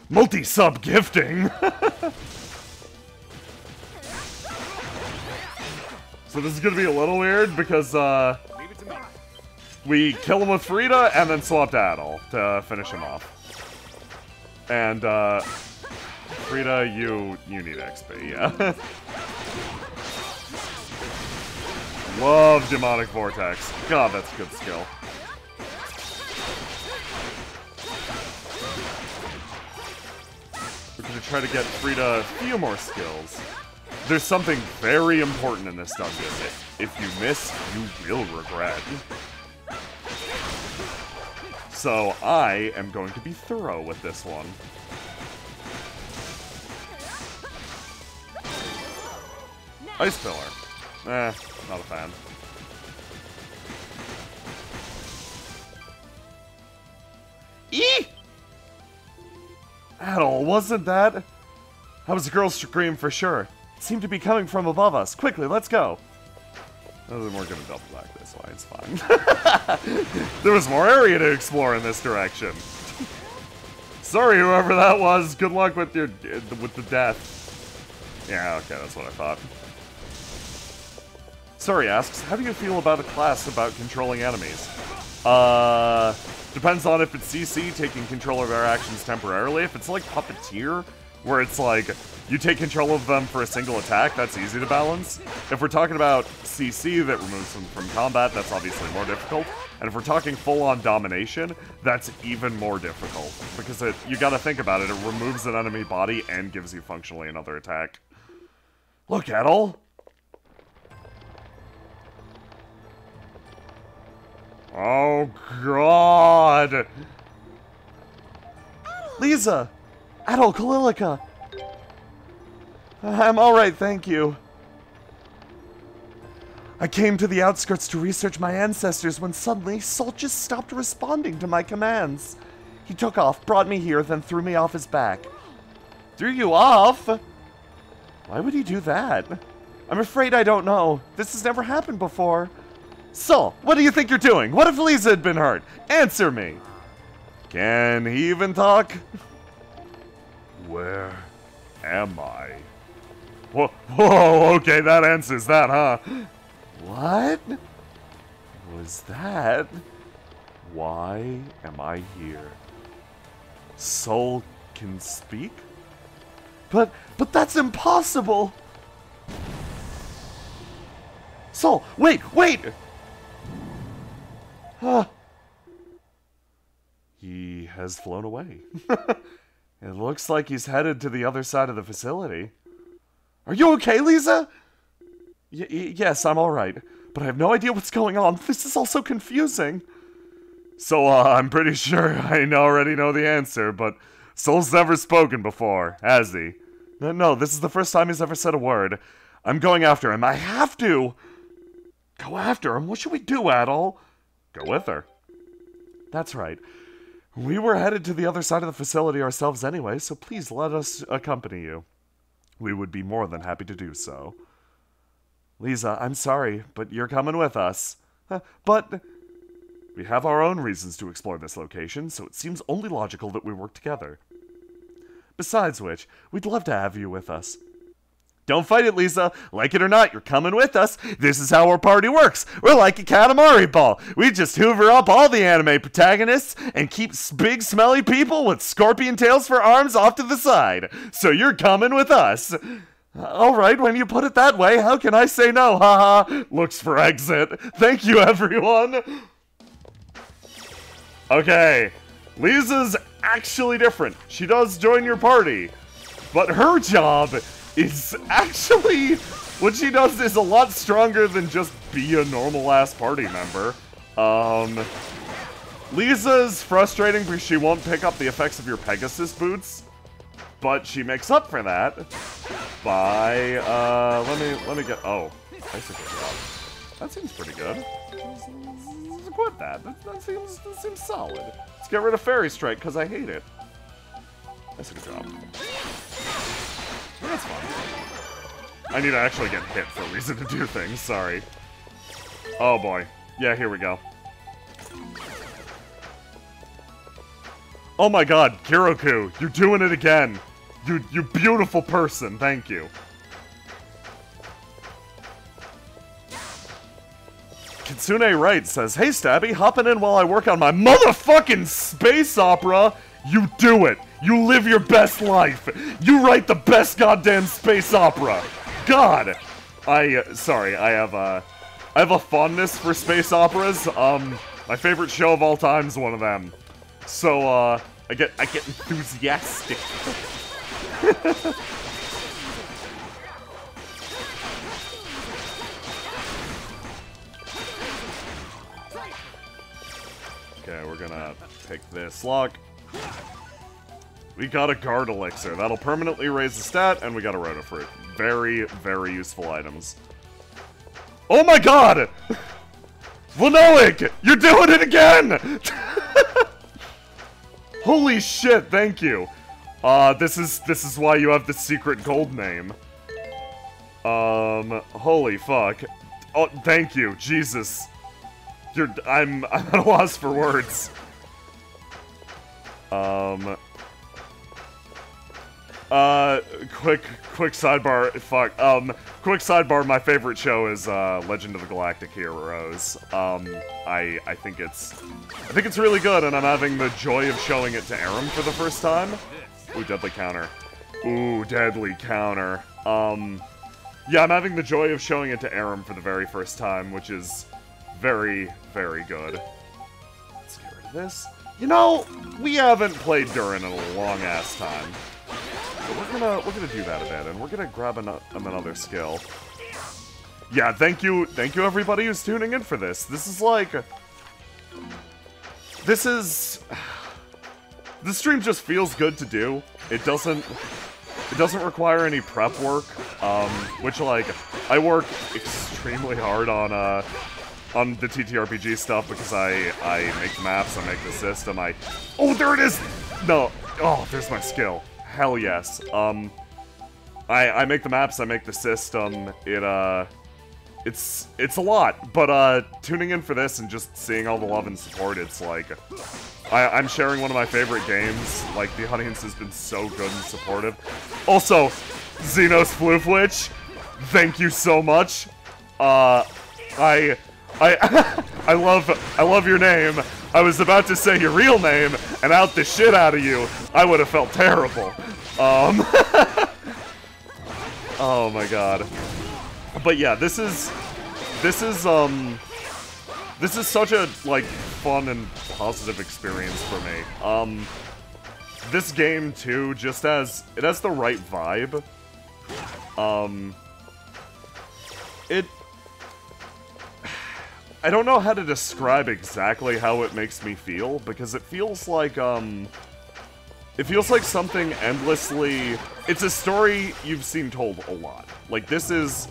Multi-sub gifting! So this is gonna be a little weird because we kill him with Frida and then swap to Adol to finish him off. And Frida, you need XP, yeah. Love Demonic Vortex. God, that's a good skill. We're gonna try to get Frida a few more skills. There's something very important in this dungeon. If you miss, you will regret. So I am going to be thorough with this one. Ice Pillar. Not a fan. Eee! Adol, wasn't that? That was a girl's scream for sure. It seemed to be coming from above us. Quickly, let's go. We're gonna double back this way, it's fine. There was more area to explore in this direction. Sorry, whoever that was. Good luck with the death. Yeah, okay, that's what I thought. Sorry asks, how do you feel about a class about controlling enemies? Depends on if it's CC, taking control of their actions temporarily. If it's like Puppeteer, where it's like, you take control of them for a single attack, that's easy to balance. If we're talking about CC that removes them from combat, that's obviously more difficult. And if we're talking full-on domination, that's even more difficult. Because you gotta think about it, it removes an enemy body and gives you functionally another attack. Look, Adol! Oh, God! Lisa! Adol, Kalilica! I'm alright, thank you. I came to the outskirts to research my ancestors when suddenly Salt just stopped responding to my commands. He took off, brought me here, then threw me off his back. Threw you off? Why would he do that? I'm afraid I don't know. This has never happened before. Sol, what do you think you're doing? What if Lisa had been hurt? Answer me. Can he even talk? Where am I? Whoa, okay, that answers that, huh? What was that? Why am I here? Sol can speak? But that's impossible! Sol, wait! He has flown away. It looks like he's headed to the other side of the facility. Are you okay, Lisa? Yes, I'm alright. But I have no idea what's going on. This is all so confusing. So, I'm pretty sure I already know the answer, but Sol's never spoken before, has he? No, this is the first time he's ever said a word. I'm going after him. I have to! Go after him? What should we do, Adol? Go with her. That's right. We were headed to the other side of the facility ourselves anyway, so please let us accompany you. We would be more than happy to do so. Lisa, I'm sorry, but you're coming with us. But we have our own reasons to explore this location, so it seems only logical that we work together. Besides which, we'd love to have you with us. Don't fight it, Lisa. Like it or not, you're coming with us. This is how our party works. We're like a Katamari ball. We just hoover up all the anime protagonists and keep big smelly people with scorpion tails for arms off to the side. So you're coming with us. Alright, when you put it that way, how can I say no? Haha. Looks for exit. Thank you, everyone. Okay. Lisa's actually different. She does join your party. But her job is actually, what she does is a lot stronger than just be a normal-ass party member. Lisa's frustrating because she won't pick up the effects of your Pegasus boots, but she makes up for that by, let me get, oh, bicycle drop. That seems pretty good. Let's equip that. That seems solid. Let's get rid of Fairy Strike because I hate it. Bicycle drop. That's fun. I need to actually get hit for a reason to do things, sorry. Oh boy. Yeah, here we go. Oh my god, Kiroku, you're doing it again. You beautiful person, thank you. Kitsune Wright says, hey Stabby, hopping in while I work on my motherfucking space opera. You do it. You live your best life. You write the best goddamn space opera. God. Sorry, I have a fondness for space operas. My favorite show of all time is one of them. So, I get enthusiastic. Okay, we're gonna pick this lock. We got a guard elixir. That'll permanently raise the stat, and we got a rotofruit. Very, very useful items. Oh my god! Vanoic! You're doing it again! Holy shit, thank you. This is why you have the secret gold name. Holy fuck. Oh, thank you, Jesus. I'm at a loss for words. Quick sidebar, quick sidebar, my favorite show is, Legend of the Galactic Heroes. I think it's really good, and I'm having the joy of showing it to Aram for the first time. Ooh, deadly counter. Ooh, deadly counter. Yeah, I'm having the joy of showing it to Aram for the very first time, which is very, very good. Let's get rid of this. You know, we haven't played Durin in a long-ass time. So we're gonna do that a bit, and we're gonna grab another skill. Yeah, thank you everybody who's tuning in for this. This stream just feels good to do. It doesn't require any prep work, which, like, I work extremely hard on the TTRPG stuff because I make maps, I make the system, oh, there it is! No, oh, there's my skill. Hell yes. I make the maps, I make the system. It's a lot, but tuning in for this and just seeing all the love and support, it's like I'm sharing one of my favorite games. Like, the audience has been so good and supportive. Also, Xenos Floofwitch, thank you so much. I love your name. I was about to say your real name and out the shit out of you. I would have felt terrible. Oh my god. But yeah, this is such a, like, fun and positive experience for me. This game, too, it has the right vibe. I don't know how to describe exactly how it makes me feel, because it feels like something endlessly... It's a story you've seen told a lot. Like, this is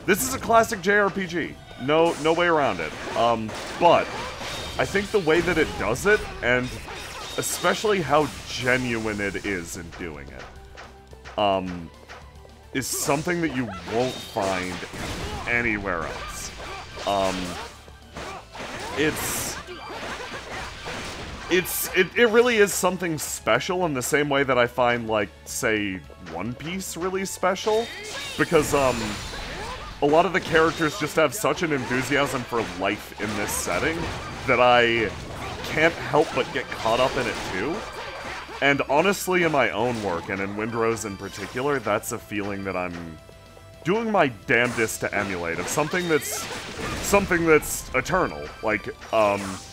a classic JRPG. No way around it. But I think the way that it does it, and especially how genuine it is in doing it, is something that you won't find anywhere else. It really is something special in the same way that I find, like, say, One Piece really special, because, a lot of the characters just have such an enthusiasm for life in this setting that I can't help but get caught up in it too. And honestly, in my own work, and in Windrose in particular, that's a feeling that I'm doing my damnedest to emulate, of something that's eternal. Like,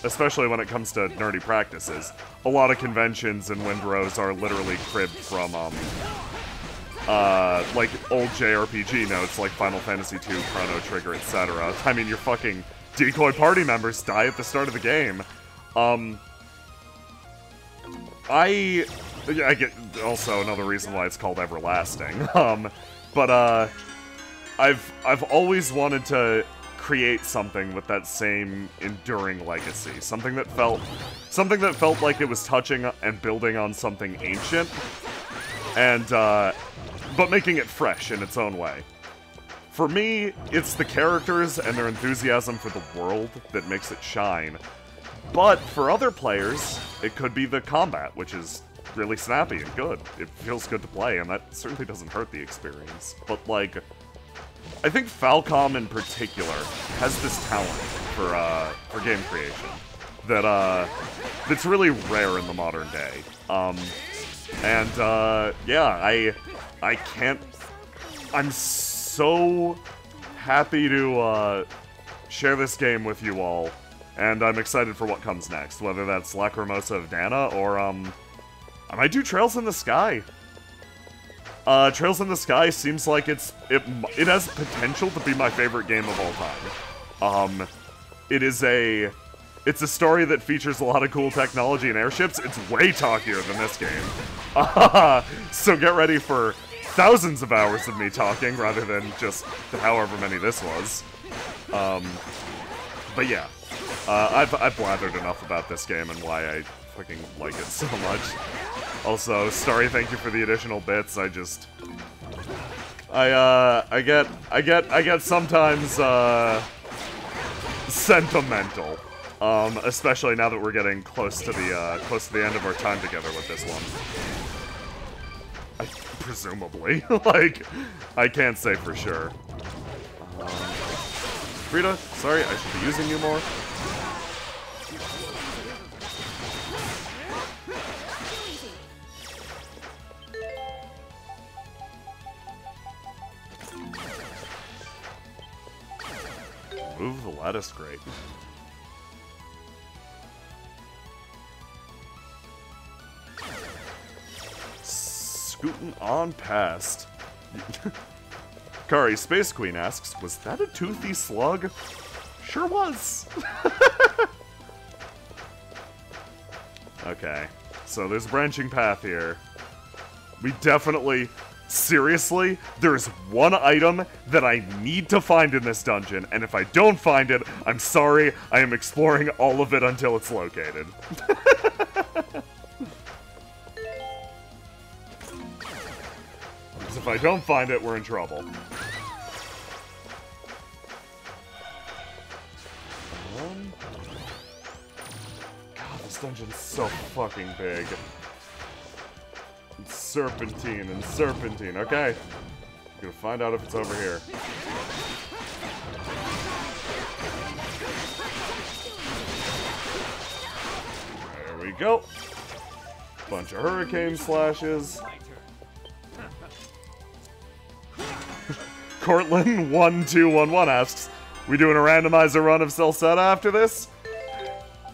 especially when it comes to nerdy practices. A lot of conventions in Windrose are literally cribbed from, like, old JRPG notes, like Final Fantasy II, Chrono Trigger, etc. I mean, your fucking decoy party members die at the start of the game. I get also another reason why it's called Everlasting. But I've always wanted to create something with that same enduring legacy, something that felt like it was touching and building on something ancient, and but making it fresh in its own way. For me, it's the characters and their enthusiasm for the world that makes it shine. But for other players, it could be the combat, which is really snappy and good. It feels good to play, and that certainly doesn't hurt the experience. But, like, I think Falcom in particular has this talent for game creation that's really rare in the modern day. Yeah, I'm so happy to share this game with you all, and I'm excited for what comes next, whether that's Lacrimosa of Dana or I might do Trails in the Sky. Trails in the Sky seems like it has potential to be my favorite game of all time. It's a story that features a lot of cool technology and airships. It's way talkier than this game. So get ready for thousands of hours of me talking rather than just however many this was. But yeah, I've blathered enough about this game and why I fucking like it so much. Also, Starry, thank you for the additional bits. I get sometimes sentimental. Especially now that we're getting close to the end of our time together with this one. Presumably. Like, I can't say for sure. Frida, sorry, I should be using you more. Move the lattice grate. Scooting on past. Kari, Space Queen asks, was that a toothy slug? Sure was. Okay, so there's a branching path here. We definitely... Seriously, there's one item that I need to find in this dungeon, and if I don't find it, I'm sorry, I am exploring all of it until it's located. Because if I don't find it, we're in trouble. God, this dungeon's so fucking big. It's serpentine and serpentine. Okay. I'm gonna find out if it's over here. There we go. Bunch of hurricane slashes. Cortland1211 asks, we doing a randomizer run of Celceta after this?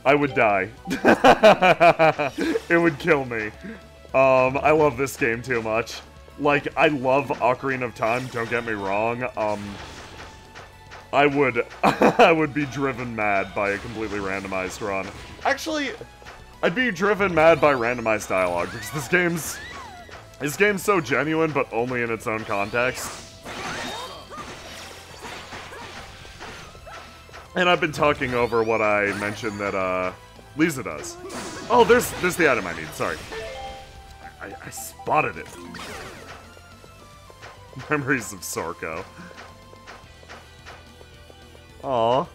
I would die. It would kill me. I love this game too much. Like, I love Ocarina of Time, don't get me wrong. I would be driven mad by a completely randomized run. Actually, I'd be driven mad by randomized dialogue, because this game's so genuine, but only in its own context. And I've been talking over what I mentioned that, Lisa does. Oh, there's the item I need, sorry. I spotted it. Memories of Sorko. Aww.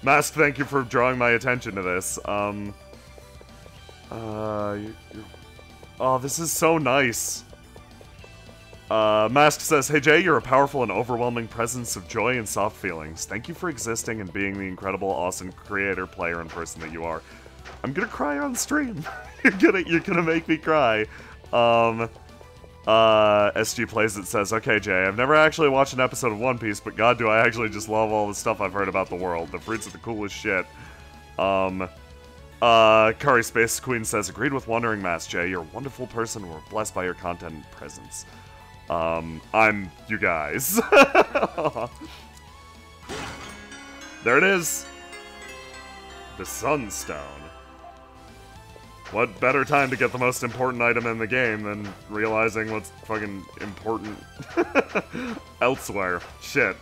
Mask, thank you for drawing my attention to this. Oh, this is so nice. Mask says, hey Jay, you're a powerful and overwhelming presence of joy and soft feelings. Thank you for existing and being the incredible, awesome creator, player, and person that you are. I'm gonna cry on stream. You're gonna make me cry. SG Plays It says, okay Jay, I've never actually watched an episode of One Piece, but god do I actually just love all the stuff I've heard about the world. The fruits are the coolest shit. Kari Space Queen says, agreed with Wandering Mass, Jay. You're a wonderful person. We're blessed by your content and presence. I'm you guys. There it is. The Sunstone. What better time to get the most important item in the game than realizing what's fucking important elsewhere. Shit.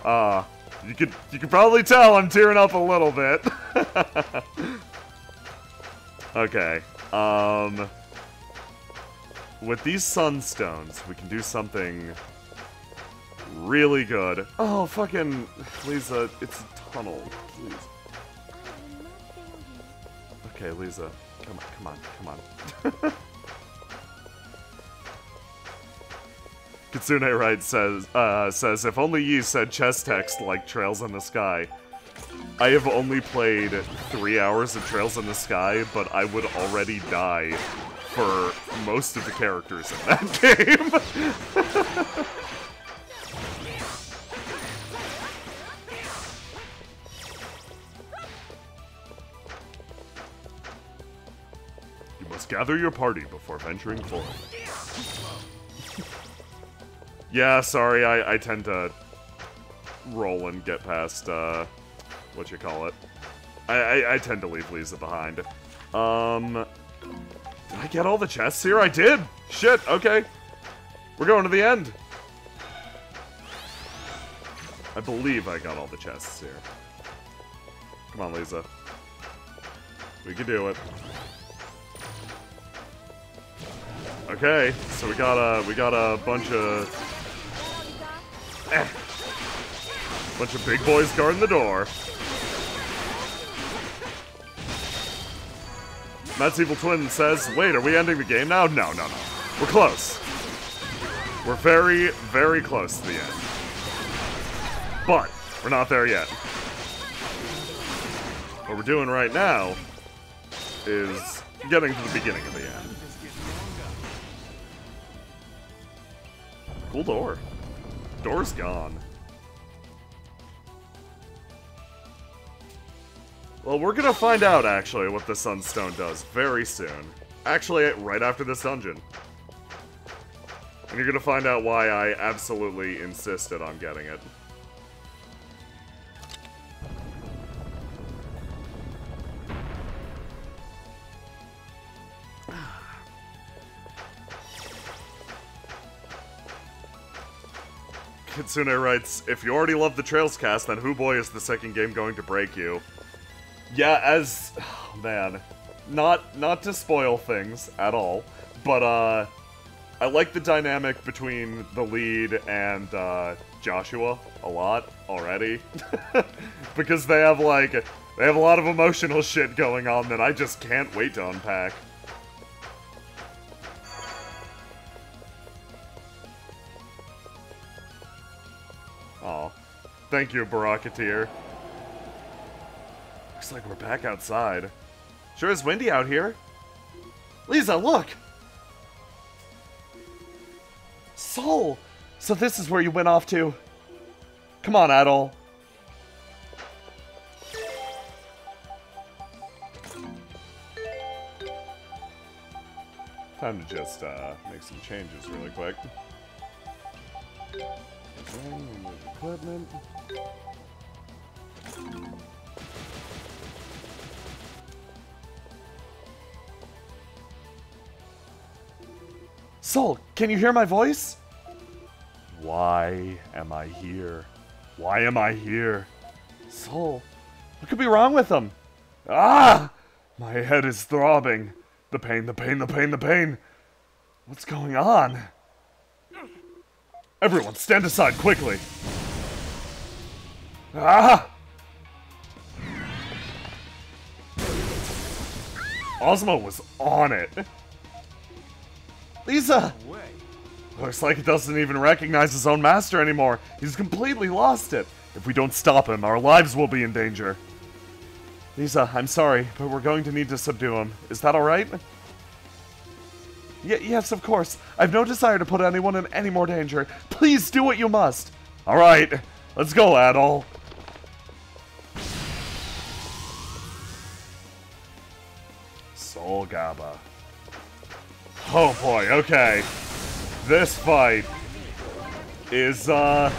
You could probably tell I'm tearing up a little bit. Okay. With these sunstones, we can do something really good. Oh, fucking Lisa, it's a tunnel. Please. Okay, Lisa, come on. Kitsune Right says, if only you said chess text like Trails in the Sky. I have only played 3 hours of Trails in the Sky, but I would already die for most of the characters in that game. You must gather your party before venturing forth. Yeah, sorry, I tend to roll and get past, what you call it. I tend to leave Lisa behind. Did I get all the chests here? I did! Shit, okay. We're going to the end. I believe I got all the chests here. Come on, Lisa. We can do it. Okay, so we got a bunch of bunch of big boys guarding the door. Matt's Evil Twin says, wait, are we ending the game now? No. We're close. We're very, very close to the end. But we're not there yet. What we're doing right now is getting to the beginning of the end. Cool door. Door's gone. Well, we're gonna find out, actually, what the Sunstone does very soon. Actually, right after this dungeon. And you're gonna find out why I absolutely insisted on getting it. Kitsune writes, if you already love the Trails cast, then who boy is the second game going to break you? Yeah, oh man, not to spoil things at all, But, I like the dynamic between the lead and, Joshua a lot already. Because they have, like, they have a lot of emotional shit going on that I just can't wait to unpack. Aw. Thank you, Barakateer. Looks like we're back outside. Sure is windy out here. Lisa, look! Soul! So this is where you went off to. Come on, Adol. Time to just, make some changes really quick. Remove equipment. Soul, can you hear my voice? Why am I here? Why am I here? Soul, what could be wrong with him? Ah! My head is throbbing. The pain, the pain, the pain, the pain. What's going on? Everyone, stand aside quickly. Ah! Ozma was on it. Lisa! Looks like he doesn't even recognize his own master anymore. He's completely lost it. If we don't stop him, our lives will be in danger. Lisa, I'm sorry, but we're going to need to subdue him. Is that alright? Yes, of course. I've no desire to put anyone in any more danger. Please do what you must. Alright, let's go, Adol. Soul Gaba. Oh boy, okay. This fight is, so,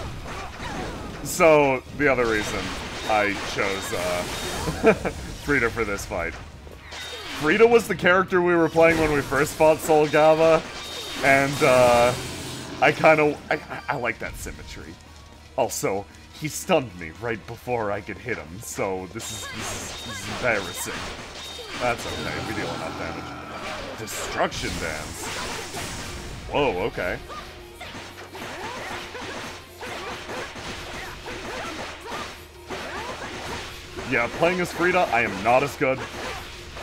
the other reason I chose, Frida for this fight. Frida was the character we were playing when we first fought Soul Gaba, and, I like that symmetry. Also, he stunned me right before I could hit him, so this is embarrassing. That's okay, we deal enough damage. Destruction Dance. Whoa, okay. Yeah, playing as Frida, I am not as good.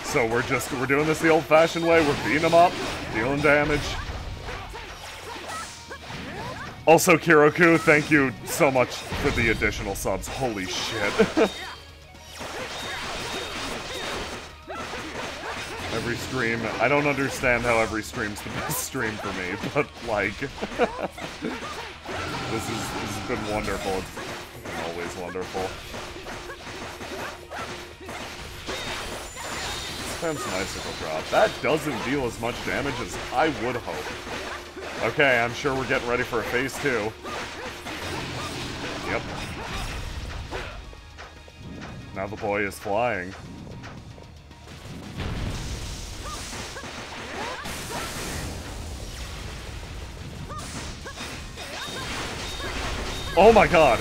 So we're doing this the old-fashioned way. We're beating them up, dealing damage. Also, Kiroku, thank you so much for the additional subs. Holy shit. Every stream, I don't understand how every stream's the best stream for me, but like, this has been wonderful. It's been always wonderful. Spam some icicle drop. That doesn't deal as much damage as I would hope. Okay, I'm sure we're getting ready for a phase 2. Yep. Now the boy is flying. Oh my god!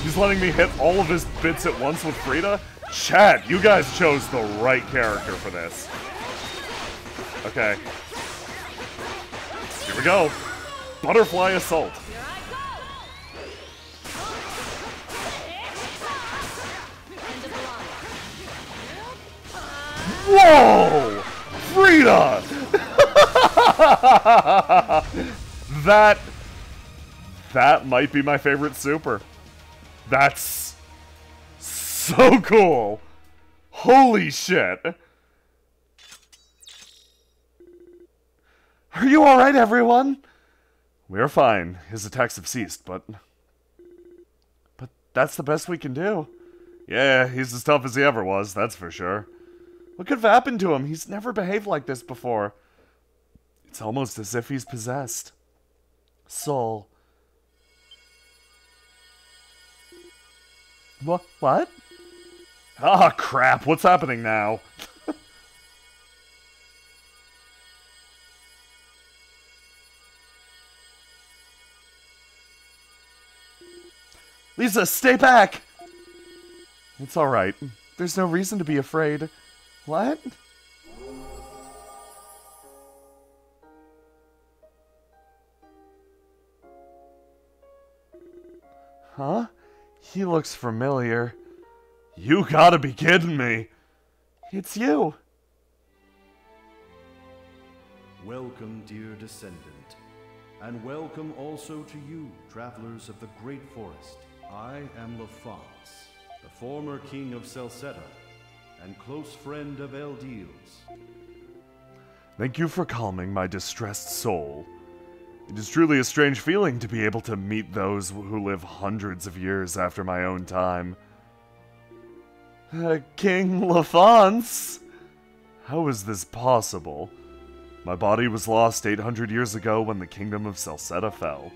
He's letting me hit all of his bits at once with Frida? Chat, you guys chose the right character for this. Okay. Here we go. Butterfly Assault. Whoa! Frida! That might be my favorite super. That's so cool. Holy shit. Are you alright, everyone? We're fine. His attacks have ceased, but that's the best we can do. Yeah, he's as tough as he ever was, that's for sure. What could have happened to him? He's never behaved like this before. It's almost as if he's possessed. Soul. What? Ah, crap. What's happening now? Lisa, stay back! It's alright. There's no reason to be afraid. What? Huh? He looks familiar. You gotta be kidding me. It's you. Welcome, dear descendant, and welcome also to you, travelers of the Great Forest. I am Lafonce, the former king of Celceta, and close friend of Eldiel's. Thank you for calming my distressed soul. It is truly a strange feeling to be able to meet those who live hundreds of years after my own time. King Lafonce? How is this possible? My body was lost 800 years ago when the kingdom of Celceta fell.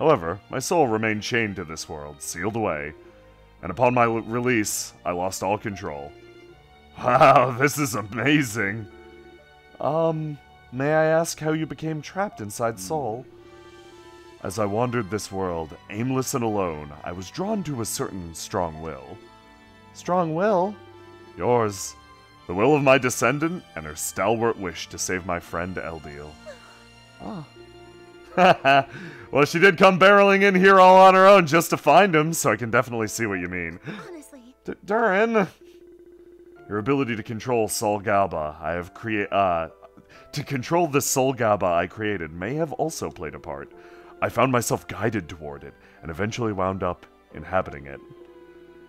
However, my soul remained chained to this world, sealed away. And upon my release, I lost all control. Wow, this is amazing. May I ask how you became trapped inside Soul? As I wandered this world, aimless and alone, I was drawn to a certain strong will. Strong will? Yours. The will of my descendant, and her stalwart wish to save my friend Eldiel. Ah. Well, she did come barreling in here all on her own just to find him, so I can definitely see what you mean. Honestly. Durin! Your ability to control Sol Gaba to control the Sol Gaba I created may have also played a part. I found myself guided toward it, and eventually wound up inhabiting it.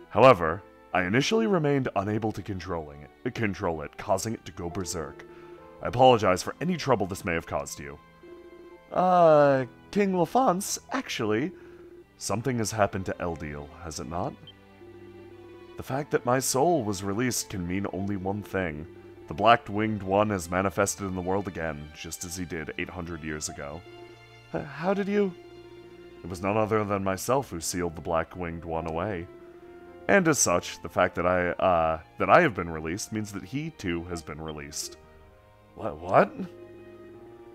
However, I initially remained unable to control it, causing it to go berserk. I apologize for any trouble this may have caused you. King Lafonce, actually, something has happened to Eldiel, has it not? The fact that my soul was released can mean only one thing. The Black-Winged One has manifested in the world again, just as he did 800 years ago. How did you? It was none other than myself who sealed the Black-Winged One away. And as such, the fact that I have been released means that he, too, has been released. What?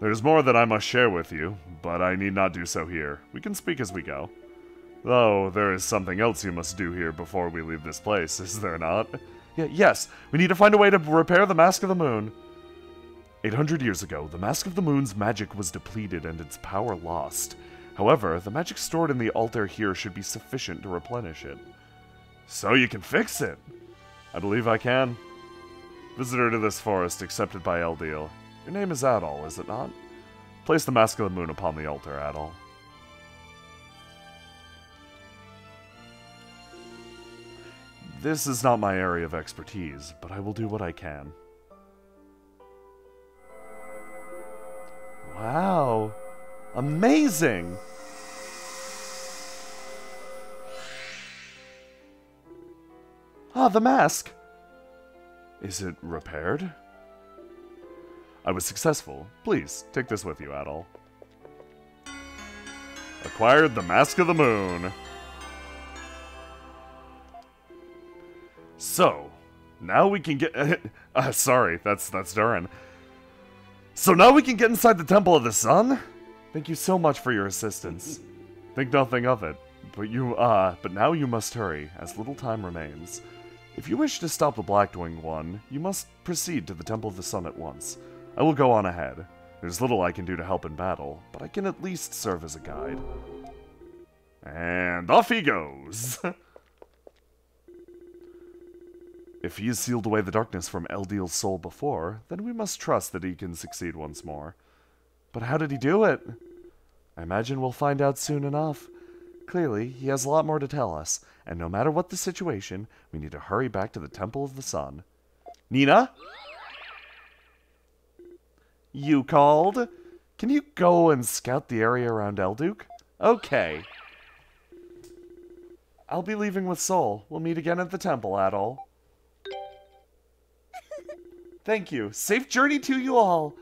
There's more that I must share with you, but I need not do so here. We can speak as we go. Though, there is something else you must do here before we leave this place, is there not? Yes, we need to find a way to repair the Mask of the Moon. 800 years ago, the Mask of the Moon's magic was depleted and its power lost. However, the magic stored in the altar here should be sufficient to replenish it. So you can fix it! I believe I can. Visitor to this forest, accepted by Eldiel. Your name is Adol, is it not? Place the Mask of the Moon upon the altar, Adol. This is not my area of expertise, but I will do what I can. Wow! Amazing! Ah, the mask! Is it repaired? I was successful. Please, take this with you, Adol. Acquired the Mask of the Moon. So, now we can get... sorry, that's Durin. So now we can get inside the Temple of the Sun? Thank you so much for your assistance. Think nothing of it. But now you must hurry, as little time remains. If you wish to stop the Black-Winged One, you must proceed to the Temple of the Sun at once. I will go on ahead. There's little I can do to help in battle, but I can at least serve as a guide. And off he goes! If he has sealed away the darkness from Eldiel's soul before, then we must trust that he can succeed once more. But how did he do it? I imagine we'll find out soon enough. Clearly, he has a lot more to tell us, and no matter what the situation, we need to hurry back to the Temple of the Sun. Nina? You called? Can you go and scout the area around Elduke? Okay. I'll be leaving with Sol. We'll meet again at the temple, Adol. Thank you. Safe journey to you all.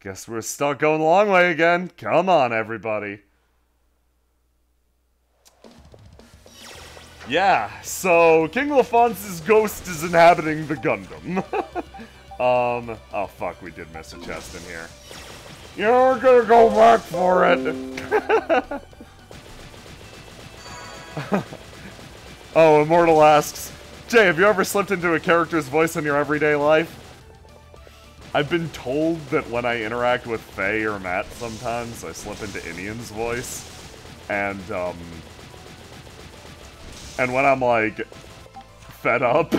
Guess we're stuck going the long way again. Come on, everybody. Yeah, so King Lafonce's ghost is inhabiting the Gundam. Oh fuck, we did miss a chest in here. You're gonna go back for it. Oh, Immortal asks, Jay, have you ever slipped into a character's voice in your everyday life? I've been told that when I interact with Faye or Matt sometimes, I slip into Inian's voice. And, And when I'm, like, fed up,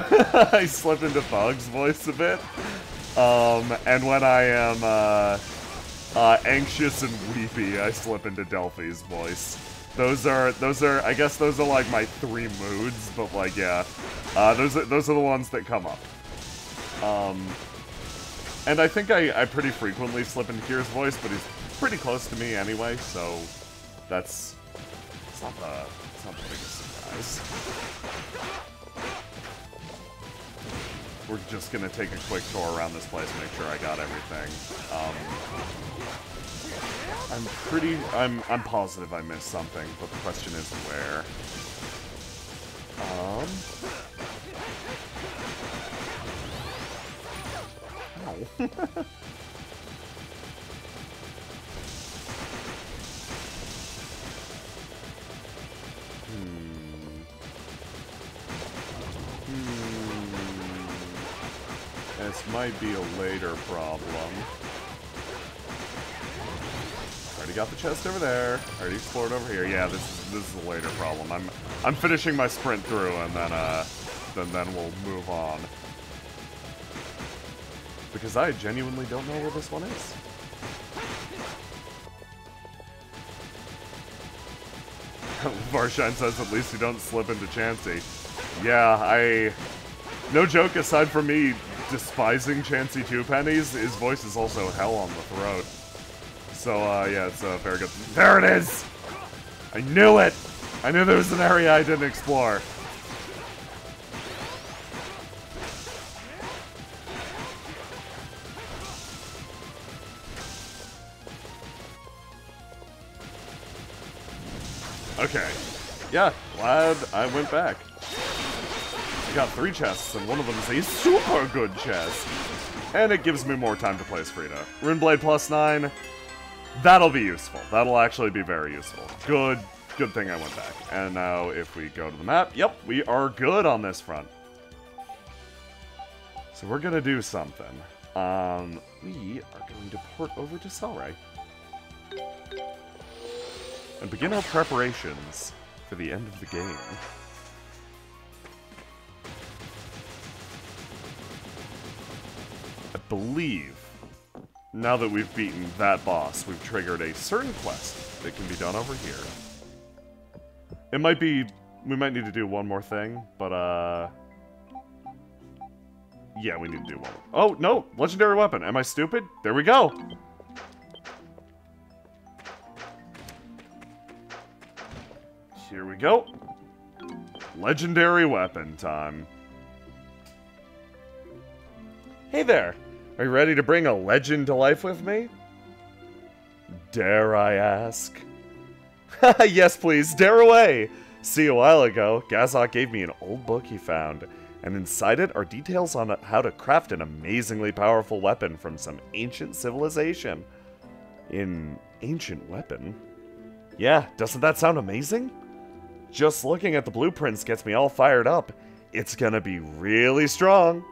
I slip into Fog's voice a bit. And when I am, anxious and weepy, I slip into Delphi's voice. Those are, I guess those are, like, my 3 moods, but, like, yeah. Those are the ones that come up. And I think I pretty frequently slip into Kier's voice, but he's pretty close to me anyway, so it's not the biggest surprise. We're just gonna take a quick tour around this place, make sure I got everything. I'm positive I missed something, but the question is where. Ow. This might be a later problem. Already got the chest over there. Already explored over here. Yeah, this is a later problem. I'm finishing my sprint through, and then we'll move on. Because I genuinely don't know where this one is. Varshine says at least you don't slip into Chansey. Yeah, no joke, aside from me despising Chansey Two Pennies, his voice is also hell on the throat. So, yeah, it's very good. There it is! I knew it! I knew there was an area I didn't explore. Okay. Yeah, glad I went back. I got 3 chests, and one of them is a super good chest. And it gives me more time to play as Frida. Runeblade +9. That'll be useful. That'll actually be very useful. Good thing I went back. And now if we go to the map, yep, we are good on this front. So we're gonna do something. We are going to port over to Selray. And begin our preparations for the end of the game. I believe, now that we've beaten that boss, we've triggered a certain quest that can be done over here. It might be, we might need to do one more thing, but yeah, we need to do one. Oh, no, legendary weapon. Am I stupid? There we go. Here we go. Legendary weapon time. Hey there. Are you ready to bring a legend to life with me? Dare I ask? Yes, please. Dare away. See, a while ago, Gazok gave me an old book he found, and inside it are details on how to craft an amazingly powerful weapon from some ancient civilization. An ancient weapon? Yeah, doesn't that sound amazing? Just looking at the blueprints gets me all fired up. It's gonna be really strong.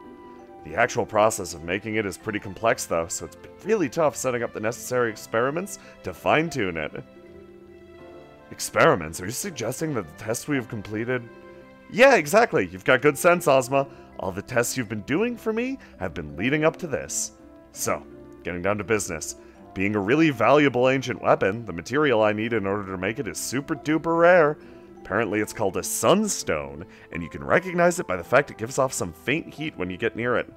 The actual process of making it is pretty complex though, so it's been really tough setting up the necessary experiments to fine-tune it. Experiments? Are you suggesting that the tests we have completed... Yeah, exactly. You've got good sense, Ozma. All the tests you've been doing for me have been leading up to this. So, getting down to business. Being a really valuable ancient weapon, the material I need in order to make it is super duper rare. Apparently it's called a sunstone, and you can recognize it by the fact it gives off some faint heat when you get near it.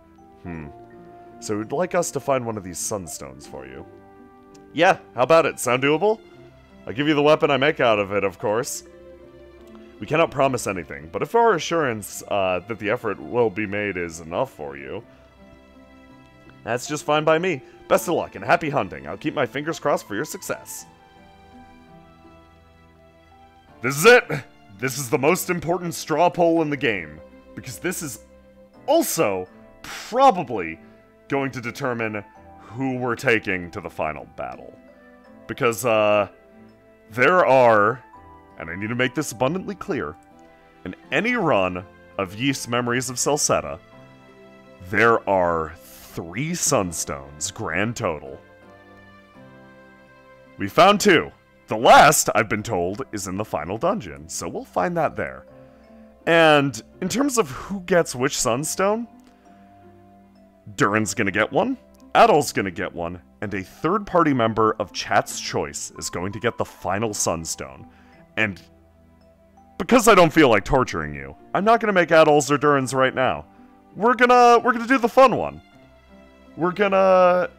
So you'd like us to find one of these sunstones for you. Yeah, how about it? Sound doable? I'll give you the weapon I make out of it, of course. We cannot promise anything, but if our assurance that the effort will be made is enough for you, that's just fine by me. Best of luck and happy hunting. I'll keep my fingers crossed for your success. This is it! This is the most important straw poll in the game, because this is also probably going to determine who we're taking to the final battle. Because, there are, and I need to make this abundantly clear, in any run of Ys Memories of Celceta, there are 3 sunstones, grand total. We found 2. The last, I've been told, is in the final dungeon, so we'll find that there. And in terms of who gets which Sunstone, Durin's gonna get one, Adol's gonna get one, and a third-party member of chat's choice is going to get the final Sunstone. And because I don't feel like torturing you, I'm not gonna make Adol's or Durin's right now. We're gonna do the fun one. We're gonna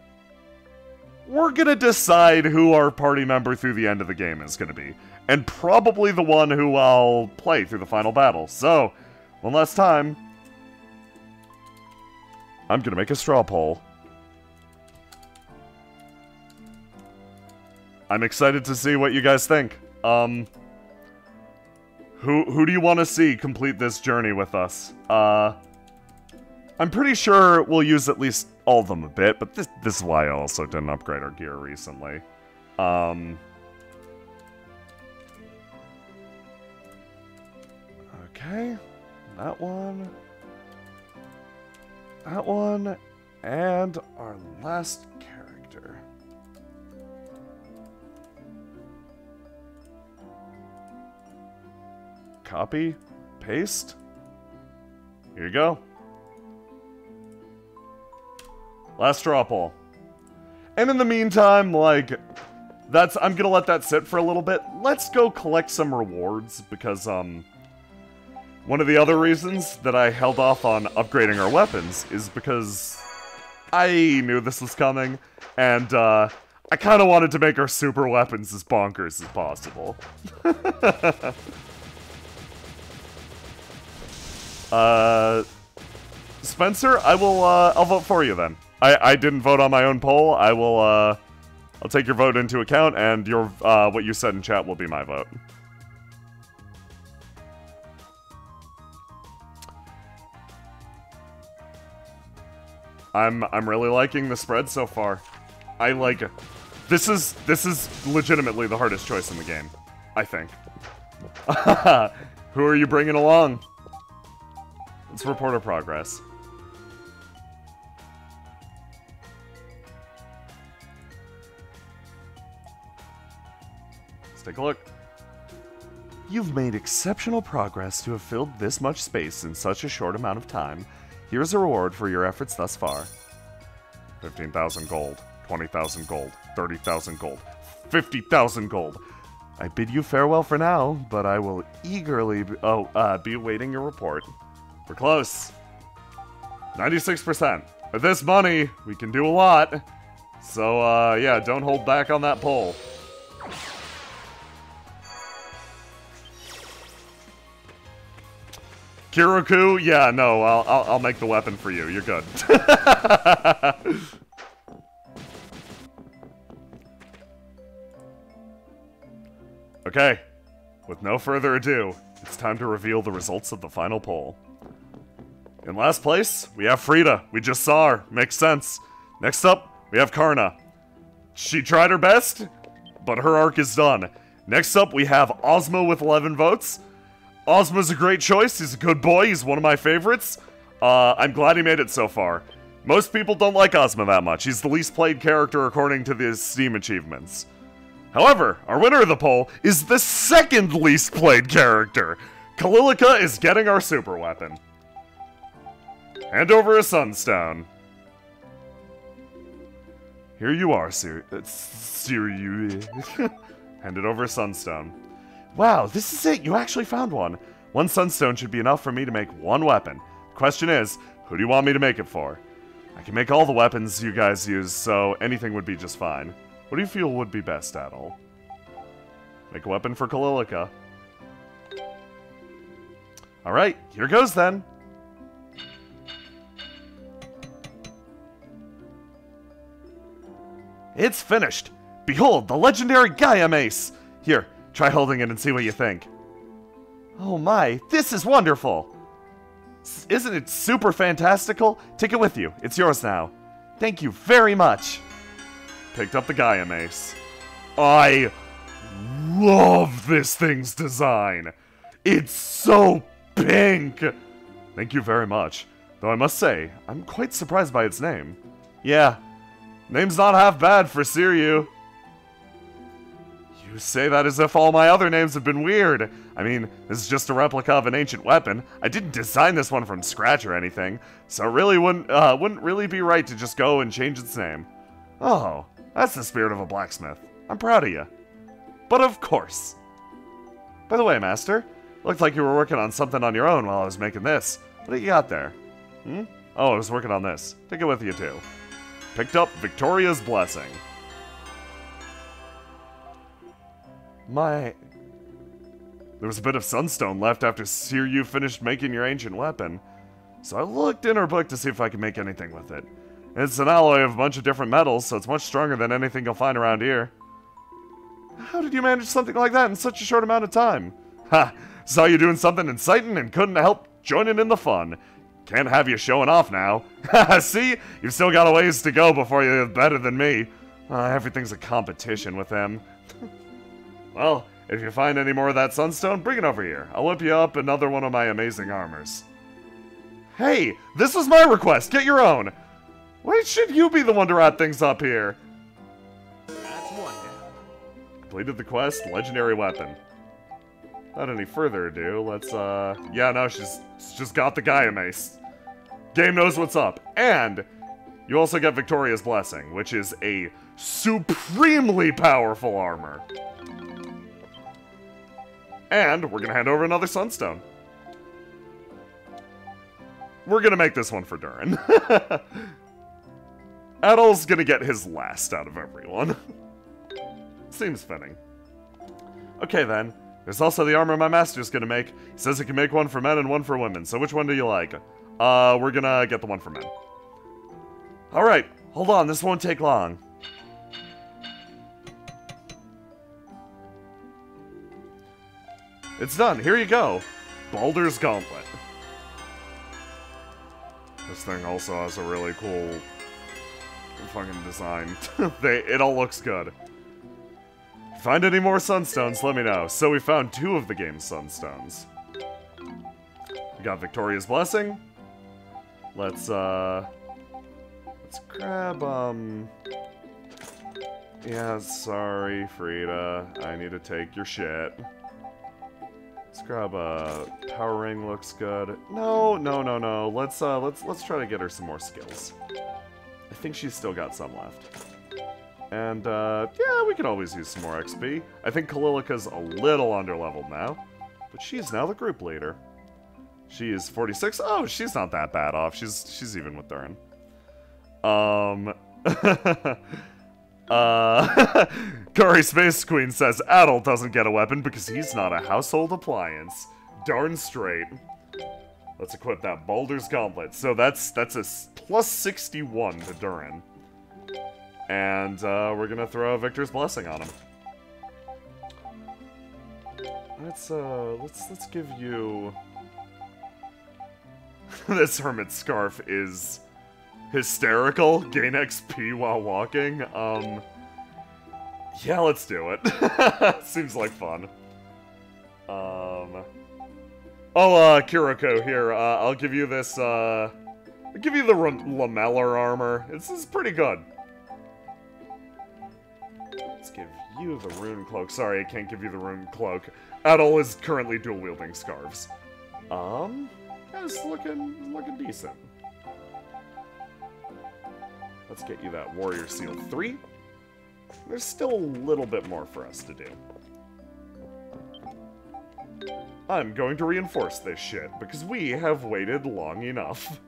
decide who our party member through the end of the game is gonna be. And probably the one who I'll play through the final battle. So, one last time, I'm gonna make a straw poll. I'm excited to see what you guys think. Who do you want to see complete this journey with us? I'm pretty sure we'll use at least all of them a bit, but this is why I also didn't upgrade our gear recently. Okay, that one, and our last character. Copy, paste. Here you go. Last straw poll. And in the meantime, like, I'm gonna let that sit for a little bit. Let's go collect some rewards, because, one of the other reasons that I held off on upgrading our weapons is because I knew this was coming, and, I kind of wanted to make our super weapons as bonkers as possible. Spencer, I'll vote for you then. I didn't vote on my own poll. I'll take your vote into account, and your, what you said in chat will be my vote. I'm really liking the spread so far. I like it. This is legitimately the hardest choice in the game, I think. Who are you bringing along? Let's report our progress. Let's take a look. You've made exceptional progress to have filled this much space in such a short amount of time. Here's a reward for your efforts thus far. 15,000 gold, 20,000 gold, 30,000 gold, 50,000 gold. I bid you farewell for now, but I will eagerly be awaiting your report. We're close. 96%. With this money, we can do a lot. So, yeah, don't hold back on that poll. Kiroku? Yeah, no, I'll make the weapon for you. You're good. Okay. With no further ado, it's time to reveal the results of the final poll. In last place, we have Frida. We just saw her. Makes sense. Next up, we have Karna. She tried her best, but her arc is done. Next up, we have Ozma with 11 votes. Ozma's a great choice. He's a good boy. He's one of my favorites. I'm glad he made it so far. Most people don't like Ozma that much. He's the least played character according to the Steam achievements. However, our winner of the poll is the second least played character. Kalilica is getting our super weapon. Hand over a Sunstone. Here you are, Sir. Hand it over a Sunstone. Wow, this is it. You actually found one. One Sunstone should be enough for me to make one weapon. The question is, who do you want me to make it for? I can make all the weapons you guys use, so anything would be just fine. What do you feel would be best, Adol? Make a weapon for Kalilica. Alright, here goes then. It's finished! Behold, the legendary Gaia Mace! Here, try holding it and see what you think. Oh my, this is wonderful! Isn't it super fantastical? Take it with you. It's yours now. Thank you very much. Picked up the Gaia Mace. I love this thing's design. It's so pink. Thank you very much. Though I must say, I'm quite surprised by its name. Yeah, name's not half bad for Siryu. You say that as if all my other names have been weird. I mean, this is just a replica of an ancient weapon. I didn't design this one from scratch or anything, so it really wouldn't really be right to just go and change its name. Oh, that's the spirit of a blacksmith. I'm proud of you. But of course. By the way, Master, looked like you were working on something on your own while I was making this. What do you got there? Oh, I was working on this. Take it with you, too. Picked up Victoria's Blessing. There was a bit of sunstone left after you finished making your ancient weapon. So I looked in her book to see if I could make anything with it. It's an alloy of a bunch of different metals, so it's much stronger than anything you'll find around here. How did you manage something like that in such a short amount of time? Ha! Saw you doing something exciting and couldn't help joining in the fun. Can't have you showing off now. See? You've still got a ways to go before you're better than me. Everything's a competition with them. Well, if you find any more of that sunstone, bring it over here. I'll whip you up another one of my amazing armors. Hey, this was my request. Get your own. Why should you be the one to wrap things up here? That's one down. Completed the quest, legendary weapon. Without any further ado, let's, yeah, no, she's just got the Gaia Mace. Game knows what's up. And you also get Victoria's Blessing, which is a supremely powerful armor. And we're gonna hand over another sunstone. We're gonna make this one for Durin. Adol's gonna get his last out of everyone. Seems fitting. Okay then, there's also the armor my master's gonna make. He says he can make one for men and one for women, so which one do you like? We're gonna get the one for men. Alright, hold on, this won't take long. It's done, here you go. Baldur's Gauntlet. This thing also has a really cool fucking design. It all looks good. Find any more sunstones, let me know. So we found 2 of the game's sunstones. We got Victoria's Blessing. Let's grab, yeah, sorry, Frida. I need to take your shit. Let's grab a power ring, looks good. No. Let's try to get her some more skills. I think she's still got some left. And, yeah, we could always use some more XP. I think Kalilica's a little underleveled now, but she's now the group leader. She is 46. Oh, she's not that bad off. She's even with Durin. Curry Space Queen says Adol doesn't get a weapon because he's not a household appliance. Darn straight. Let's equip that Baldur's Gauntlet. So that's a plus 61 to Durin. And we're gonna throw Victor's Blessing on him. Let's give you this Hermit Scarf is hysterical. Gain XP while walking. Yeah, let's do it. Seems like fun. Kiriko, here, I'll give you this, I'll give you the lamellar armor. This is pretty good. Let's give you the rune cloak. Sorry, I can't give you the rune cloak. Adol is currently dual-wielding scarves. It's looking decent. Let's get you that Warrior Seal 3. There's still a little bit more for us to do. I'm going to reinforce this shit, because we have waited long enough.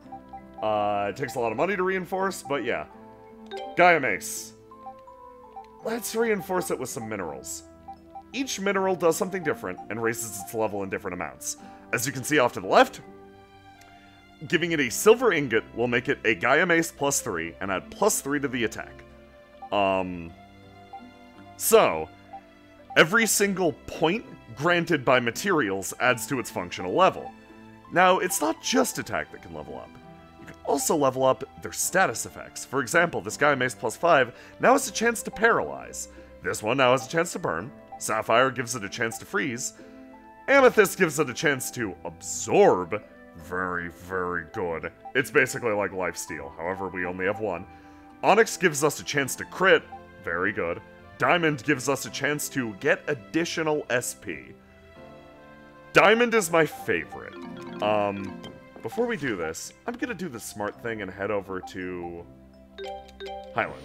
It takes a lot of money to reinforce, but yeah. Gaia Mace. Let's reinforce it with some minerals. Each mineral does something different and raises its level in different amounts. As you can see off to the left, giving it a silver ingot will make it a Gaia Mace plus 3 and add plus 3 to the attack. So, every single point granted by materials adds to its functional level. Now, it's not just attack that can level up. You can also level up their status effects. For example, this Gaia Mace plus 5 now has a chance to paralyze. This one now has a chance to burn. Sapphire gives it a chance to freeze. Amethyst gives it a chance to absorb. Very, very good. It's basically like lifesteal, however we only have one. Onyx gives us a chance to crit. Very good. Diamond gives us a chance to get additional SP. Diamond is my favorite. Before we do this, I'm gonna do the smart thing and head over to Highland.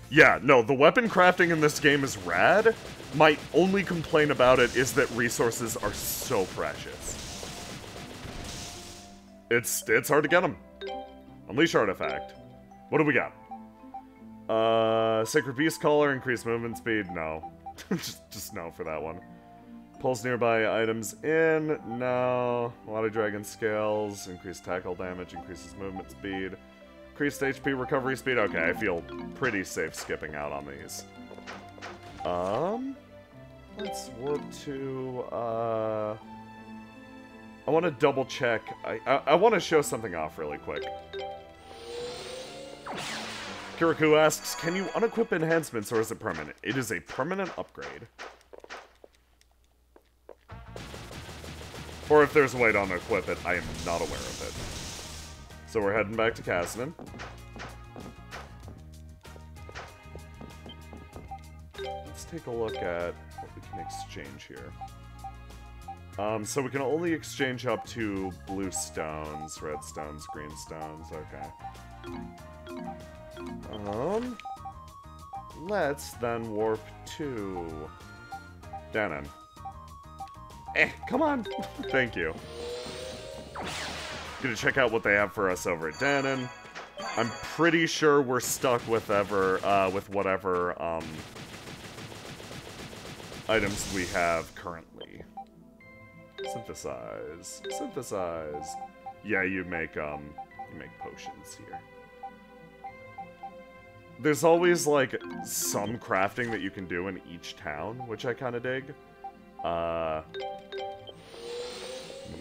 Yeah, no, the weapon crafting in this game is rad. My only complaint about it is that resources are so precious. It's hard to get them. Unleash artifact. What do we got? Sacred Beast Collar, increased movement speed, no. just no for that one. Pulls nearby items in, no. Water Dragon Scales, increased tackle damage, increases movement speed. Increased HP recovery speed, okay, I feel pretty safe skipping out on these. Let's warp to, I want to double check, I want to show something off really quick. Kirikou asks, can you unequip enhancements or is it permanent? It is a permanent upgrade. Or if there's a way to unequip it, I am not aware of it. So we're heading back to Kassadin. Let's take a look at what we can exchange here. So we can only exchange up to blue stones, red stones, green stones, okay. Let's then warp to Danon. Come on! Thank you. Gonna check out what they have for us over at Danon. I'm pretty sure we're stuck with whatever, items we have currently. Synthesize. Synthesize. Yeah, you make potions here. There's always, like, some crafting that you can do in each town, which I kind of dig.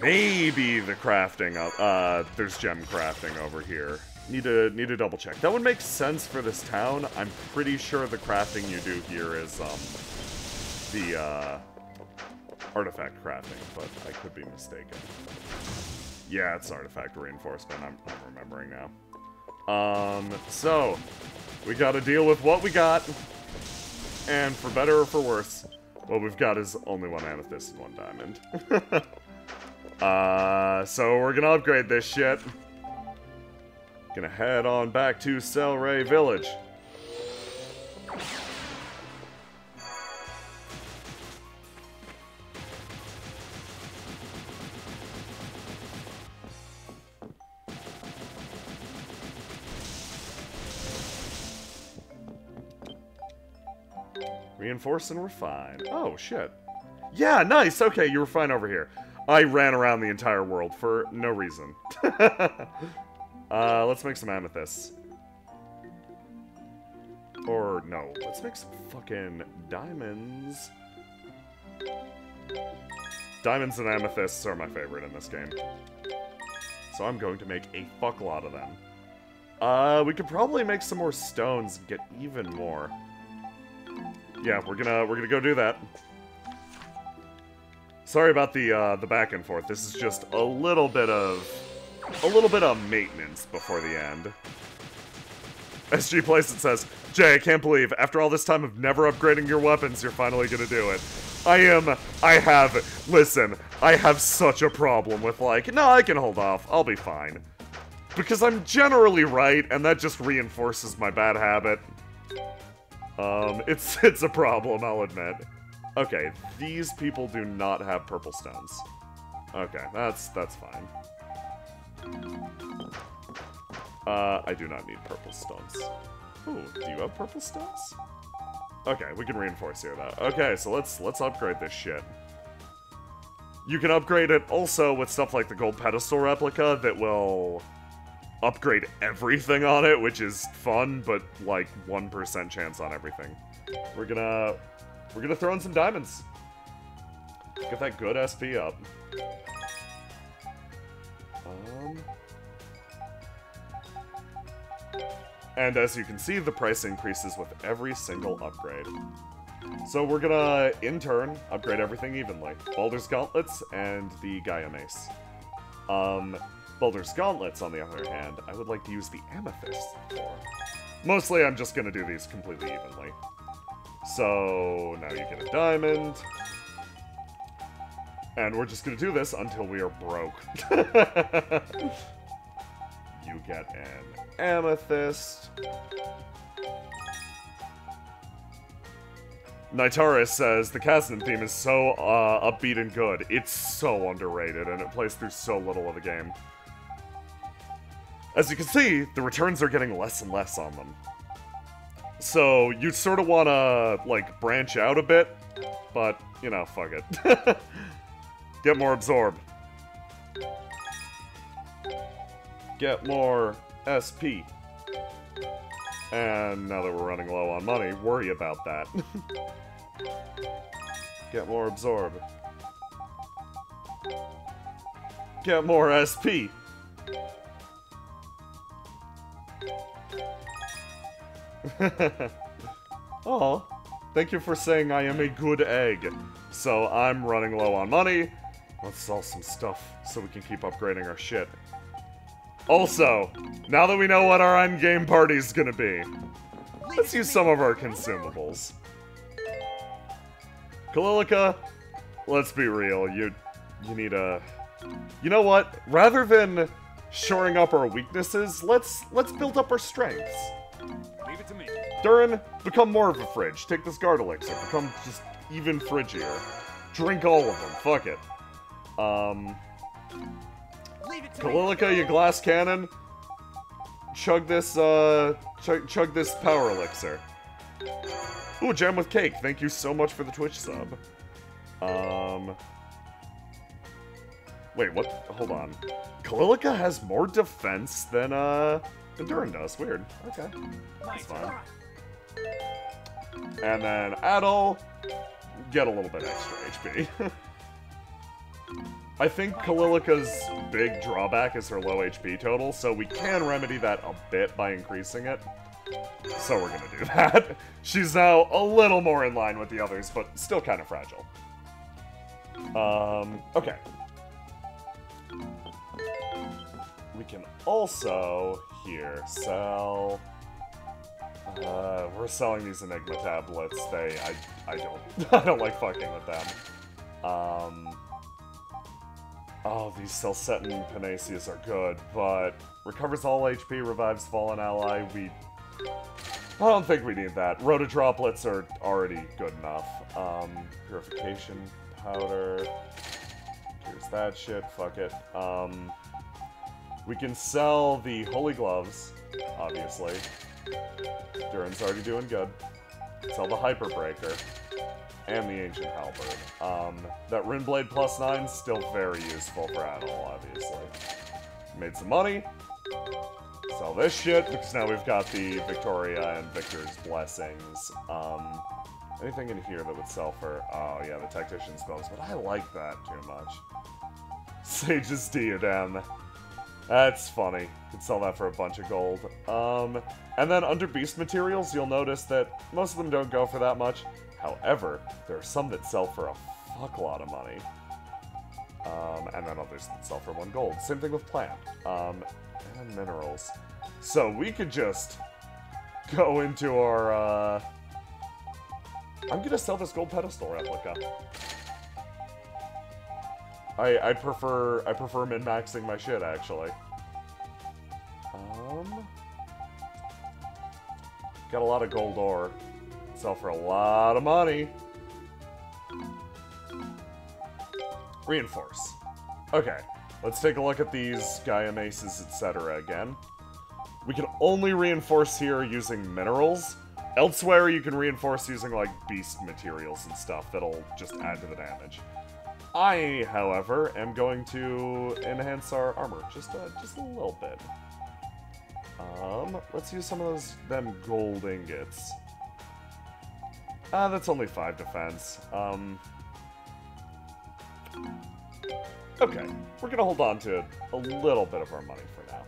Maybe the crafting there's gem crafting over here. Need to double check. That would make sense for this town. I'm pretty sure the crafting you do here is, the, artifact crafting, but I could be mistaken. Yeah, it's artifact reinforcement, I'm remembering now. So, we gotta deal with what we got, and for better or for worse, what we've got is only one amethyst and one diamond. So we're gonna upgrade this shit. Gonna head on back to Selray Village. Reinforce and refine. Oh, shit. Yeah, nice! Okay, you refine over here. I ran around the entire world for no reason. Let's make some amethysts. Or, no. Let's make some fucking diamonds. Diamonds and amethysts are my favorite in this game. So I'm going to make a fucklot of them. We could probably make some more stones and get even more. Yeah, we're gonna go do that. Sorry about the back and forth. This is just a little bit of maintenance before the end. SG Placeit says, Jay, I can't believe after all this time of never upgrading your weapons, you're finally gonna do it. Listen, I have such a problem with like, no, I can hold off. I'll be fine. Because I'm generally right, and that just reinforces my bad habit. It's a problem, I'll admit. Okay, these people do not have purple stones. Okay, that's fine. I do not need purple stones. Ooh, do you have purple stones? Okay, we can reinforce here, though. Okay, so let's upgrade this shit. You can upgrade it also with stuff like the gold pedestal replica that will upgrade everything on it, which is fun, but like 1% chance on everything. We're gonna throw in some diamonds. Get that good SP up. And as you can see, the price increases with every single upgrade. So we're gonna, in turn, upgrade everything evenly. Baldur's Gauntlets and the Gaia Mace. Boulder's Gauntlets, on the other hand, I would like to use the Amethyst for. Mostly, I'm just gonna do these completely evenly. So, now you get a diamond. And we're just gonna do this until we are broke. You get an amethyst. Nitaris says, the Kasdan theme is so upbeat and good. It's so underrated, and it plays through so little of the game. As you can see, the returns are getting less and less on them. So, you sort of want to, like, branch out a bit, but, you know, fuck it. Get more absorb. Get more SP. And now that we're running low on money, worry about that. Get more absorb. Get more SP. Oh, thank you for saying I am a good egg. So I'm running low on money. Let's sell some stuff so we can keep upgrading our shit. Also, now that we know what our endgame party's gonna be, let's use some of our consumables. Kalilica, let's be real, you need a... You know what? Rather than shoring up our weaknesses, let's build up our strengths. Leave it to me. Durin, become more of a fridge. Take this guard elixir. Become just even fridgier. Drink all of them. Fuck it. Kalilica, you glass cannon. Chug this, chug this power elixir. Ooh, jam with cake. Thank you so much for the Twitch sub. Wait, what? Hold on. Kalilica has more defense than Durin does. Weird. Okay. That's fine. And then Adol, get a little bit extra HP. I think Kalilica's big drawback is her low HP total, so we can remedy that a bit by increasing it. So we're gonna do that. She's now a little more in line with the others, but still kind of fragile. Okay. We can also, here, sell... we're selling these Enigma tablets. I don't like fucking with them. Oh, these Celceta Panacea are good, but recovers all HP, revives fallen ally. I don't think we need that. Rotodroplets are already good enough. Purification powder. Here's that shit. Fuck it. We can sell the Holy Gloves, obviously. Durin's already doing good. Sell the Hyper Breaker. And the Ancient Halberd. That Rinblade +9 still very useful for Adol, obviously. Made some money. Sell this shit, because now we've got the Victoria and Victor's Blessings. Anything in here that would sell for... Oh, yeah, the Tactician's Spells, but I like that too much. Sage's Diadem. That's funny. Could sell that for a bunch of gold. And then under Beast Materials, you'll notice that most of them don't go for that much. However, there are some that sell for a fuck lot of money. And then others that sell for 1 gold. Same thing with plant. And minerals. So we could just go into our, I'm gonna sell this gold pedestal replica. I prefer min-maxing my shit, actually. Got a lot of gold ore. Sell for a lot of money. Reinforce. Okay, let's take a look at these Gaia Maces, etc. again. We can only reinforce here using minerals. Elsewhere, you can reinforce using, like, beast materials and stuff that'll just add to the damage. I, however, am going to enhance our armor just a little bit. Let's use some of them gold ingots. That's only 5 defense. Okay, we're gonna hold on to a little bit of our money for now.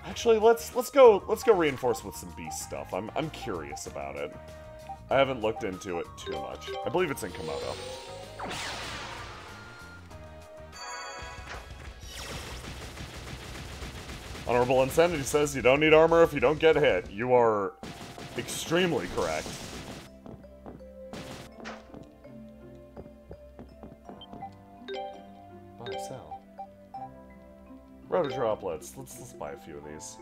Actually, let's go reinforce with some beast stuff. I'm curious about it. I haven't looked into it too much. I believe it's in Komodo. Honorable Insanity says you don't need armor if you don't get hit. You are extremely correct. Buy, sell. Rotor droplets. Let's buy a few of these.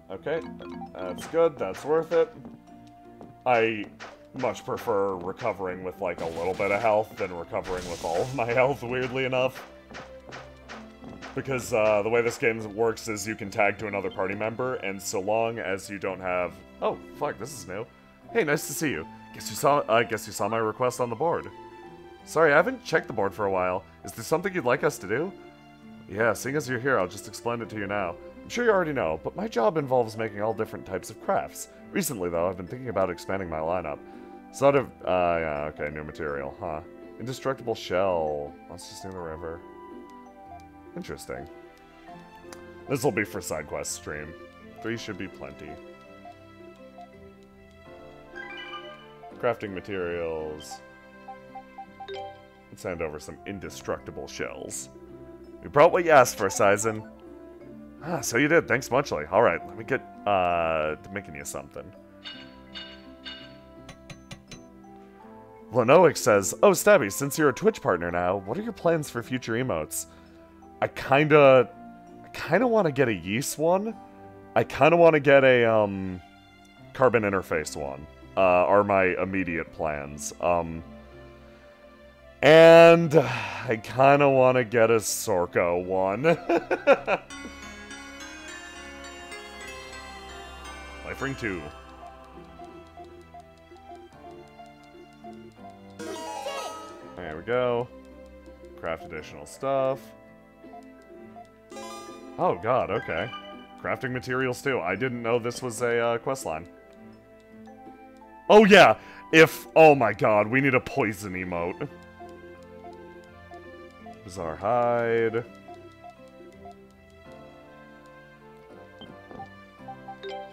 Okay. That's good. That's worth it. I much prefer recovering with like a little bit of health than recovering with all of my health, weirdly enough. Because the way this game works is you can tag to another party member, and so long as you don't have... Oh, fuck, this is new. Hey, nice to see you. I guess you saw my request on the board. Sorry, I haven't checked the board for a while. Is there something you'd like us to do? Yeah, seeing as you're here, I'll just explain it to you now. I'm sure you already know, but my job involves making all different types of crafts. Recently, though, I've been thinking about expanding my lineup. Sort of, yeah, okay, new material, huh. Indestructible shell. Monsters near the river. Interesting. This will be for side quest stream. 3 should be plenty. Crafting materials. Let's hand over some indestructible shells. You brought what you asked for, Sizen. Ah, so you did. Thanks muchly. Alright, let me get, to making you something. Lenoic says, oh, Stabby, since you're a Twitch partner now, what are your plans for future emotes? I kinda want to get a yeast one. I kinda want to get a, carbon interface one. Are my immediate plans. And I kinda want to get a Sorko one. Life Ring 2. There we go. Craft additional stuff. Oh god, okay. Crafting materials too. I didn't know this was a questline. Oh yeah! Oh my god, we need a poison emote. Bizarre hide.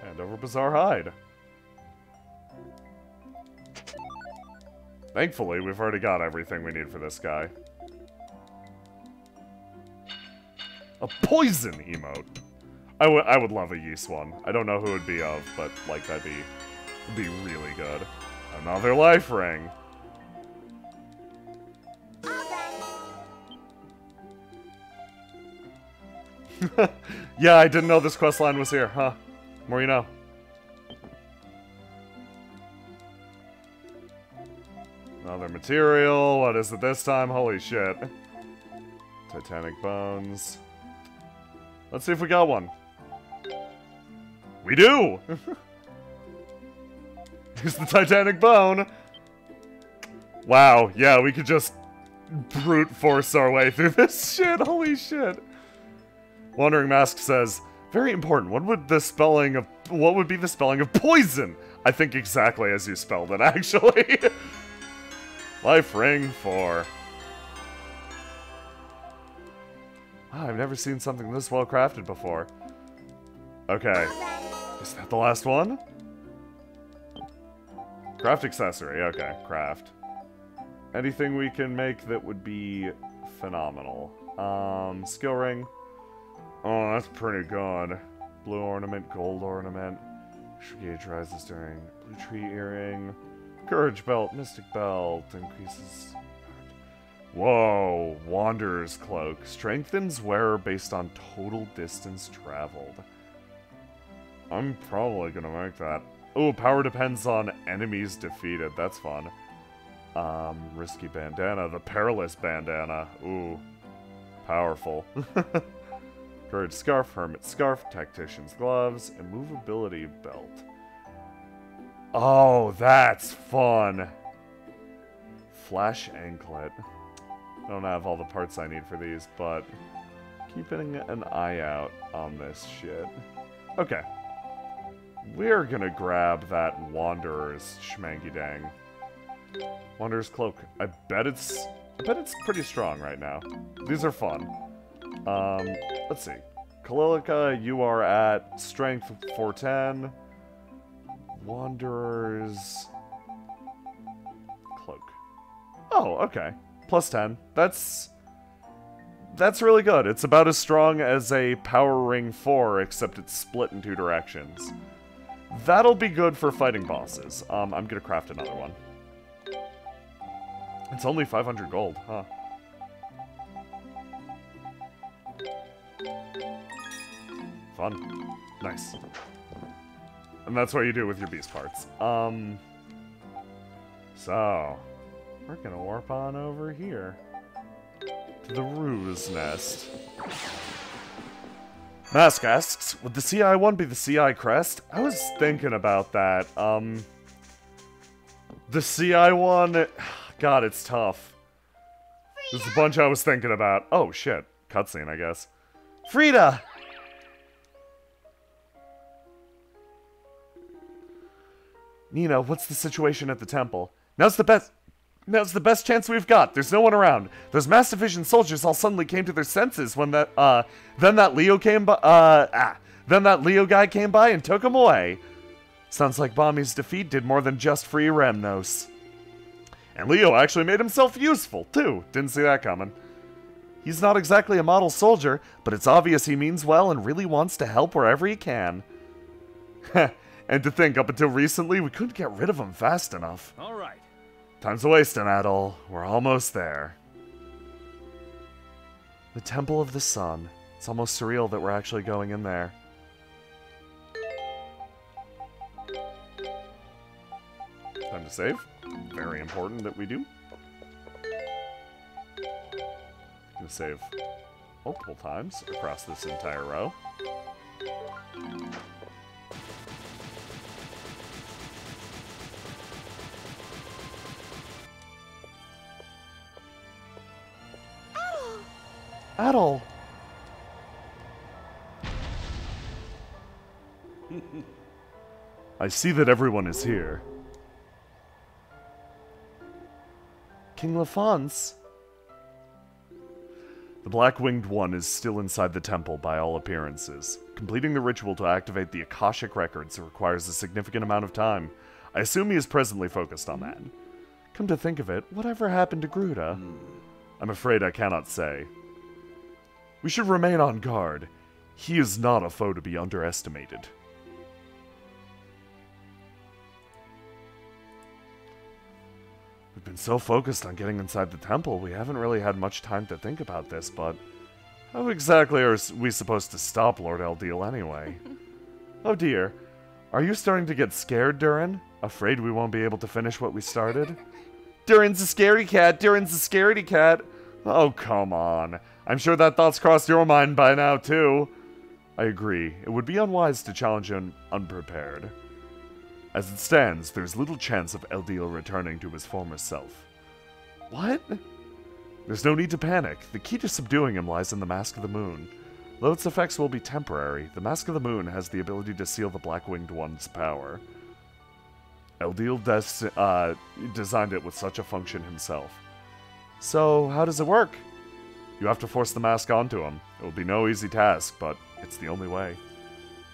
Hand over Bizarre hide. Thankfully, we've already got everything we need for this guy. A poison emote! I would love a yeast one. I don't know who it would be of, but, like, that'd be really good. Another life ring! Yeah, I didn't know this questline was here, huh? More you know. Another material. What is it this time? Holy shit. Titanic bones. Let's see if we got one. We do! Here's the Titanic bone. Wow, yeah, we could just brute force our way through this shit. Holy shit. Wandering Mask says, very important. What would be the spelling of poison? I think exactly as you spelled it, actually. Life Ring 4. Ah, I've never seen something this well crafted before. Okay. Is that the last one? Craft accessory. Okay, craft. Anything we can make that would be phenomenal. Skill ring. Oh, that's pretty good. Blue ornament, gold ornament. Gauge rises during blue tree earring. Courage belt, mystic belt, increases... Whoa, Wanderer's cloak. Strengthens wearer based on total distance traveled. I'm probably gonna make that. Oh, power depends on enemies defeated. That's fun. Risky bandana. The perilous bandana. Ooh. Powerful. Courage scarf, hermit scarf, tactician's gloves, immovability belt. Oh, that's fun. Flash anklet. Don't have all the parts I need for these, but keeping an eye out on this shit. Okay. We're gonna grab that Wanderer's schmangy-dang. Wanderer's cloak. I bet it's pretty strong right now. These are fun. Let's see. Kalilica, you are at strength 410. Wanderer's cloak. Oh, okay. Plus 10. That's That's really good. It's about as strong as a Power Ring 4, except it's split in 2 directions. That'll be good for fighting bosses. I'm gonna craft another one. It's only 500 gold, huh? Fun. Nice. And that's what you do with your beast parts. So, we're gonna warp on over here to the Ruse Nest. Mask asks, would the CI one be the CI crest? I was thinking about that. The CI one, God, it's tough. There's a bunch I was thinking about. Oh, shit. Cutscene, I guess. Frida! Nina, what's the situation at the temple? Now's the best chance we've got. There's no one around. Those Mass Division soldiers all suddenly came to their senses when then that Leo guy came by and took him away. Sounds like Bami's defeat did more than just free Remnos. And Leo actually made himself useful, too. Didn't see that coming. He's not exactly a model soldier, but it's obvious he means well and really wants to help wherever he can. And to think, up until recently, we couldn't get rid of him fast enough. All right. Time's a wasting, Adol. We're almost there. The Temple of the Sun. It's almost surreal that we're actually going in there. Time to save. Very important that we do. Gonna save multiple times across this entire row. Adol! I see that everyone is here. King Lafonce? The Black-Winged One is still inside the temple by all appearances. Completing the ritual to activate the Akashic Records requires a significant amount of time. I assume he is presently focused on that. Come to think of it, whatever happened to Gruda? I'm afraid I cannot say. We should remain on guard. He is not a foe to be underestimated. We've been so focused on getting inside the temple, we haven't really had much time to think about this, but how exactly are we supposed to stop Lord Eldiel anyway? Oh dear. Are you starting to get scared, Durin? Afraid we won't be able to finish what we started? Durin's a scary cat! Durin's a scaredy cat! Oh, come on. I'm sure that thought's crossed your mind by now, too. I agree. It would be unwise to challenge him unprepared. As it stands, there's little chance of Eldiel returning to his former self. What? There's no need to panic. The key to subduing him lies in the Mask of the Moon. Though its effects will be temporary, the Mask of the Moon has the ability to seal the Black-Winged One's power. Eldiel designed it with such a function himself. So, how does it work? You have to force the mask onto him. It will be no easy task, but it's the only way.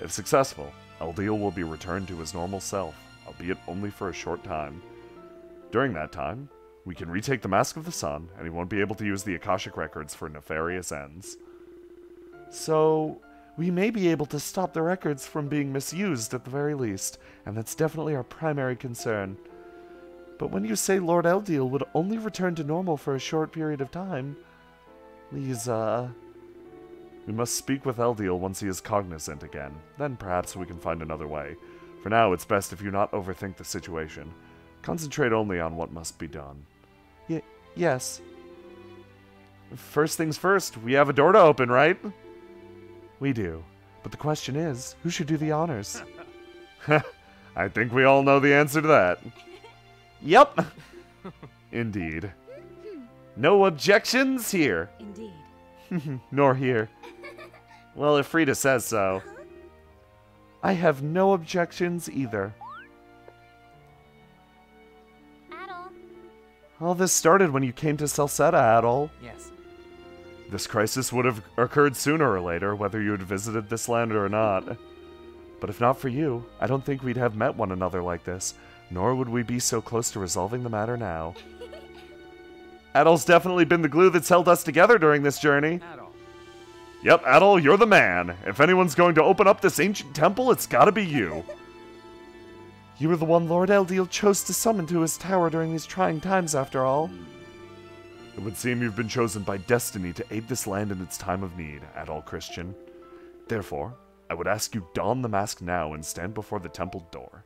If successful, Eldiel will be returned to his normal self, albeit only for a short time. During that time, we can retake the Mask of the Sun, and he won't be able to use the Akashic Records for nefarious ends. So, we may be able to stop the records from being misused at the very least, and that's definitely our primary concern. But when you say Lord Eldiel would only return to normal for a short period of time, please, we must speak with Eldiel once he is cognizant again. Then perhaps we can find another way. For now, it's best if you not overthink the situation. Concentrate only on what must be done. Yes. First things first, we have a door to open, right? We do. But the question is, who should do the honors? I think we all know the answer to that. Yep. Indeed. No objections here. Indeed. Nor here. Well, if Frida says so. I have no objections either. Adol. All this started when you came to Celceta, Adol. Yes. This crisis would have occurred sooner or later, whether you had visited this land or not. But if not for you, I don't think we'd have met one another like this, nor would we be so close to resolving the matter now. Adol's definitely been the glue that's held us together during this journey. Adol. Yep, Adol, you're the man. If anyone's going to open up this ancient temple, it's gotta be you. You were the one Lord Eldiel chose to summon to his tower during these trying times, after all. It would seem you've been chosen by destiny to aid this land in its time of need, Adol Christian. Therefore, I would ask you don the mask now and stand before the temple door.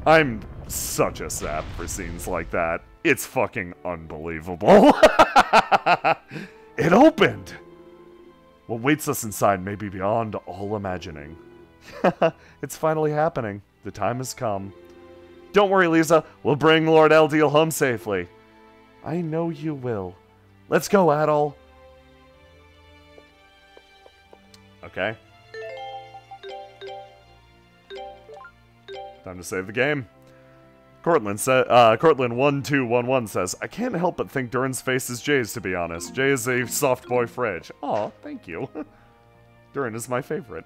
I'm such a sap for scenes like that. It's fucking unbelievable. It opened! What waits us inside may be beyond all imagining. It's finally happening. The time has come. Don't worry, Lisa. We'll bring Lord Eldiel home safely. I know you will. Let's go, Adol. Okay. Time to save the game. Cortland1211 says, I can't help but think Durin's face is Jay's, to be honest. Jay is a soft boy fridge. Aw, thank you. Durin is my favorite.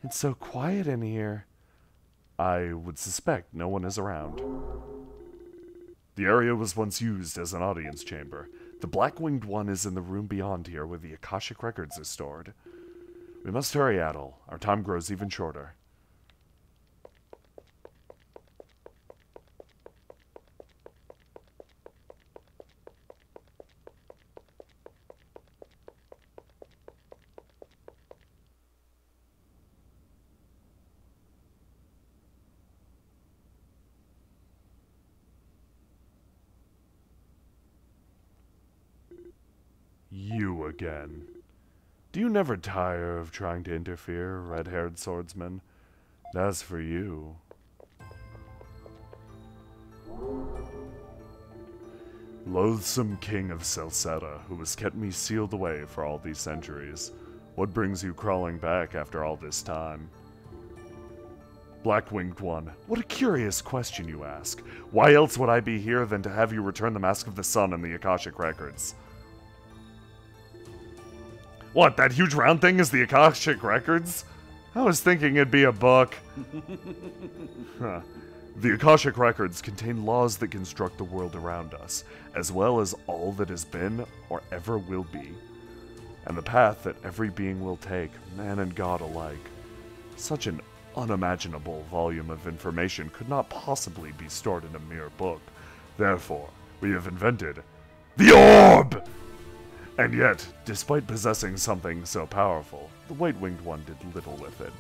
It's so quiet in here. I would suspect no one is around. The area was once used as an audience chamber. The Black-Winged One is in the room beyond here where the Akashic Records are stored. We must hurry, Adol. Our time grows even shorter. You again. Do you never tire of trying to interfere, red-haired swordsman? As for you... Loathsome king of Celceta, who has kept me sealed away for all these centuries. What brings you crawling back after all this time? Black-Winged One, what a curious question you ask. Why else would I be here than to have you return the Mask of the Sun and the Akashic Records? What, that huge round thing is the Akashic Records? I was thinking it'd be a book. Huh. The Akashic Records contain laws that construct the world around us, as well as all that has been or ever will be, and the path that every being will take, man and god alike. Such an unimaginable volume of information could not possibly be stored in a mere book. Therefore, we have invented the Orb! And yet, despite possessing something so powerful, the White-Winged One did little with it.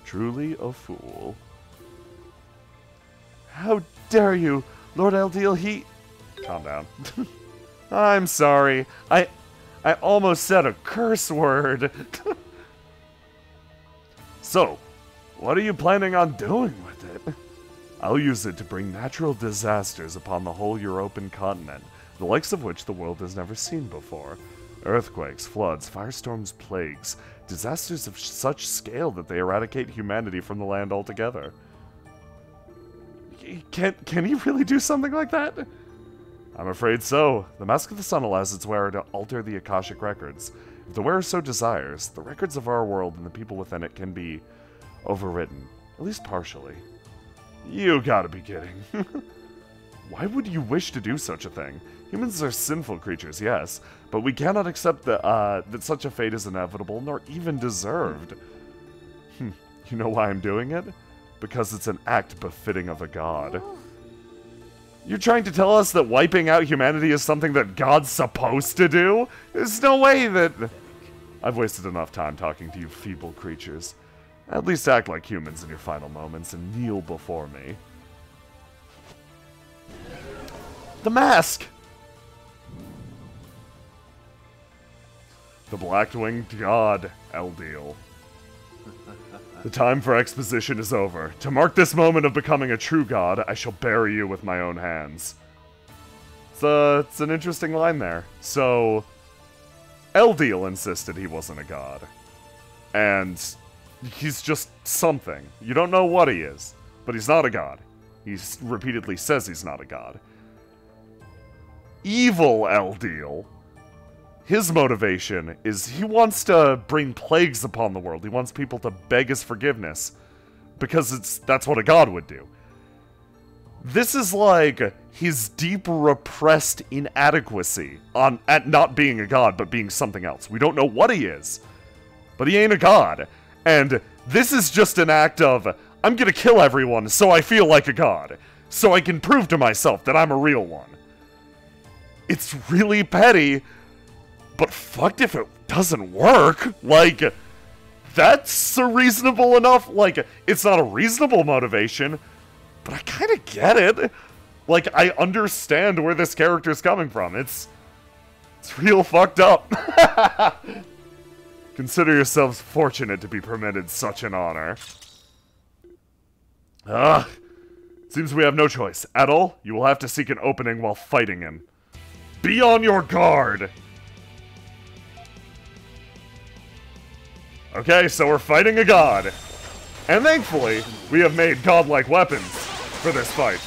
Truly a fool. How dare you, Lord Eldiel, he... Calm down. I'm sorry. I almost said a curse word. So, what are you planning on doing with it? I'll use it to bring natural disasters upon the whole European continent, the likes of which the world has never seen before. Earthquakes, floods, firestorms, plagues, disasters of such scale that they eradicate humanity from the land altogether. Can he really do something like that? I'm afraid so. The Mask of the Sun allows its wearer to alter the Akashic Records. If the wearer so desires, the records of our world and the people within it can be overwritten, at least partially. You gotta be kidding. Why would you wish to do such a thing? Humans are sinful creatures, yes, but we cannot accept that such a fate is inevitable, nor even deserved. You know why I'm doing it? Because it's an act befitting of a god. You're trying to tell us that wiping out humanity is something that God's supposed to do? There's no way that... I've wasted enough time talking to you feeble creatures. At least act like humans in your final moments and kneel before me. The mask! The Black-Winged God, Eldiel. The time for exposition is over. To mark this moment of becoming a true god, I shall bury you with my own hands. It's an interesting line there. So, Eldiel insisted he wasn't a god. And he's just something. You don't know what he is, but he's not a god. He repeatedly says he's not a god. Evil Eldiel, his motivation is he wants to bring plagues upon the world. He wants people to beg his forgiveness, because that's what a god would do. This is like his deep repressed inadequacy at not being a god, but being something else. We don't know what he is, but he ain't a god. And this is just an act of, I'm gonna kill everyone so I feel like a god, so I can prove to myself that I'm a real one. It's really petty, but fucked if it doesn't work. Like, that's a reasonable enough, like, it's not a reasonable motivation, but I kind of get it. Like, I understand where this character's coming from. It's real fucked up. Consider yourselves fortunate to be permitted such an honor. Seems we have no choice. Edel, you will have to seek an opening while fighting him. Be on your guard! Okay, so we're fighting a god. And thankfully, we have made godlike weapons for this fight.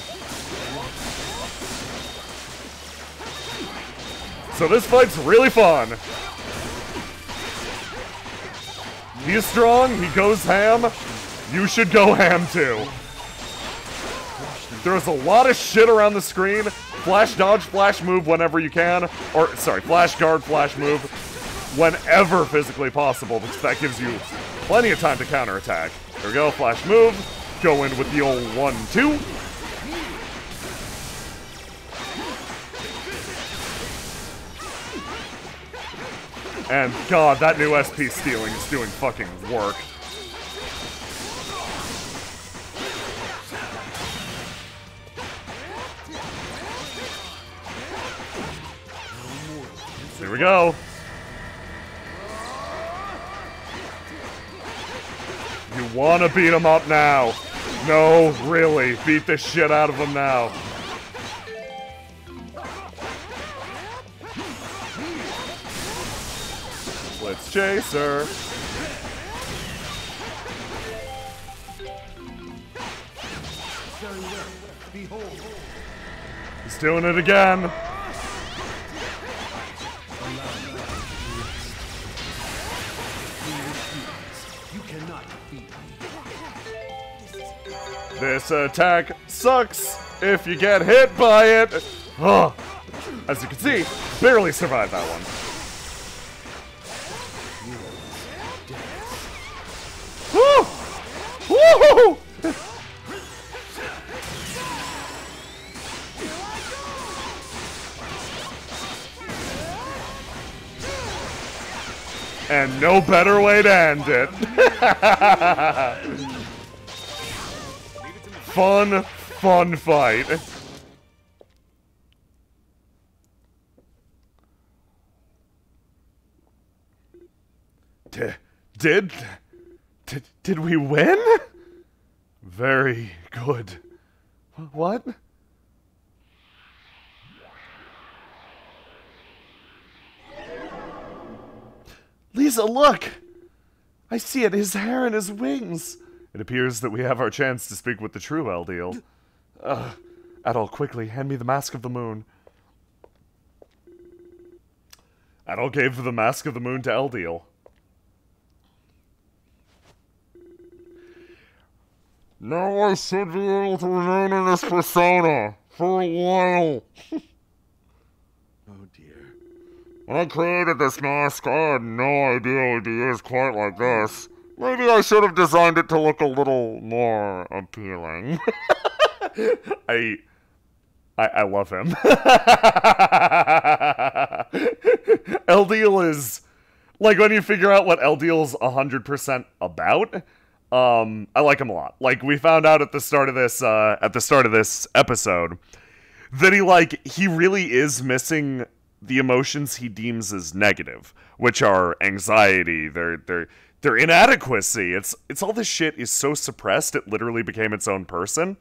So this fight's really fun. He's strong, he goes ham. You should go ham too. There's a lot of shit around the screen. Flash dodge, flash move whenever you can. Or, sorry, flash guard, flash move whenever physically possible, because that gives you plenty of time to counterattack. There we go, flash move. Go in with the old 1-2. And god, that new SP stealing is doing fucking work. Here we go. You wanna beat him up now? No, really, beat the shit out of him now. Let's chase her. He's doing it again. This attack sucks if you get hit by it. Oh, as you can see, barely survived that one. Woo! Woo! And no better way to end it. Fun fight. Did we win? Very good. What? Lisa, look! I see it, his hair and his wings. It appears that we have our chance to speak with the true Eldiel. Adol, quickly, hand me the Mask of the Moon. Adol gave the Mask of the Moon to Eldiel. Now I should be able to remain in this persona for a while. Oh dear. When I created this mask, I had no idea it would be used quite like this. Maybe I should have designed it to look a little more appealing. I love him. Eldiel is, like, when you figure out what Eldiel's 100% about, I like him a lot. Like, we found out at the start of this episode that he really is missing the emotions he deems as negative, which are anxiety, their inadequacy. It's all this shit is so suppressed it literally became its own person.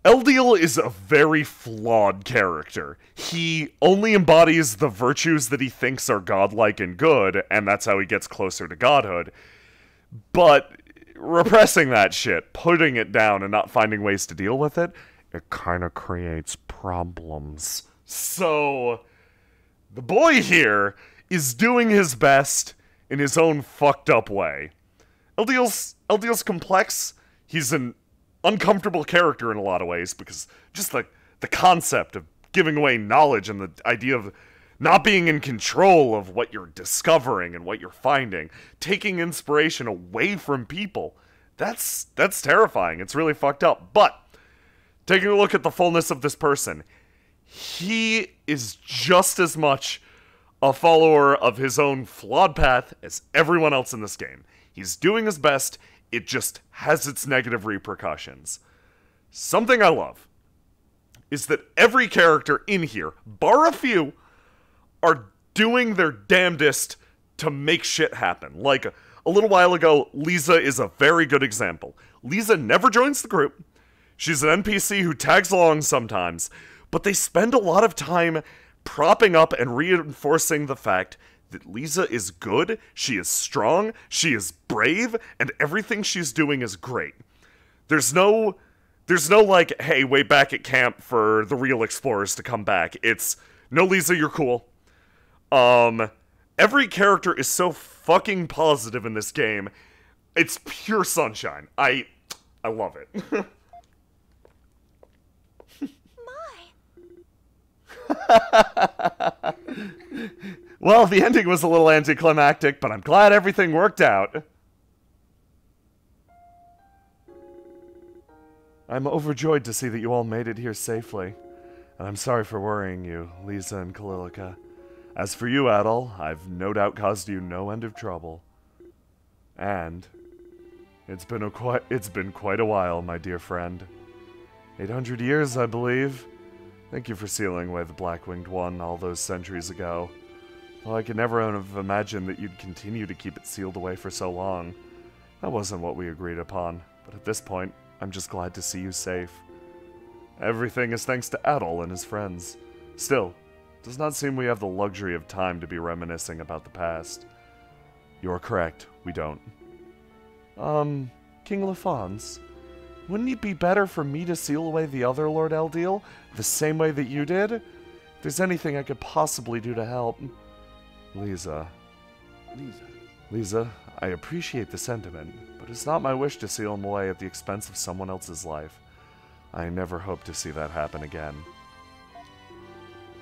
Eldiel is a very flawed character. He only embodies the virtues that he thinks are godlike and good, and that's how he gets closer to godhood. But repressing that shit, putting it down and not finding ways to deal with it, it kind of creates problems. So, the boy here is doing his best in his own fucked up way. LDL's complex. He's an uncomfortable character in a lot of ways because just the concept of giving away knowledge and the idea of not being in control of what you're discovering and what you're finding, taking inspiration away from people, that's terrifying. It's really fucked up. But taking a look at the fullness of this person, he is just as much a follower of his own flawed path as everyone else in this game. He's doing his best, it just has its negative repercussions. Something I love is that every character in here, bar a few, are doing their damnedest to make shit happen. Like, a little while ago, Lisa is a very good example. Lisa never joins the group. She's an NPC who tags along sometimes, but they spend a lot of time propping up and reinforcing the fact that Lisa is good, she is strong, she is brave, and everything she's doing is great. There's no like, hey, wait back at camp for the real explorers to come back. It's, no, Lisa, you're cool. Every character is so fucking positive in this game. It's pure sunshine. I love it. Well, the ending was a little anticlimactic, but I'm glad everything worked out. I'm overjoyed to see that you all made it here safely, and I'm sorry for worrying you, Lisa and Kalilica. As for you, Adol, I've no doubt caused you no end of trouble. And it's been quite a while, my dear friend. 800 years, I believe. Thank you for sealing away the Black-Winged One all those centuries ago. Though I could never have imagined that you'd continue to keep it sealed away for so long. That wasn't what we agreed upon, but at this point, I'm just glad to see you safe. Everything is thanks to Adol and his friends. Still, it does not seem we have the luxury of time to be reminiscing about the past. You're correct, we don't. King LaFons, wouldn't it be better for me to seal away the other Lord Eldiel the same way that you did? If there's anything I could possibly do to help. Lisa, I appreciate the sentiment, but it's not my wish to seal him away at the expense of someone else's life. I never hope to see that happen again.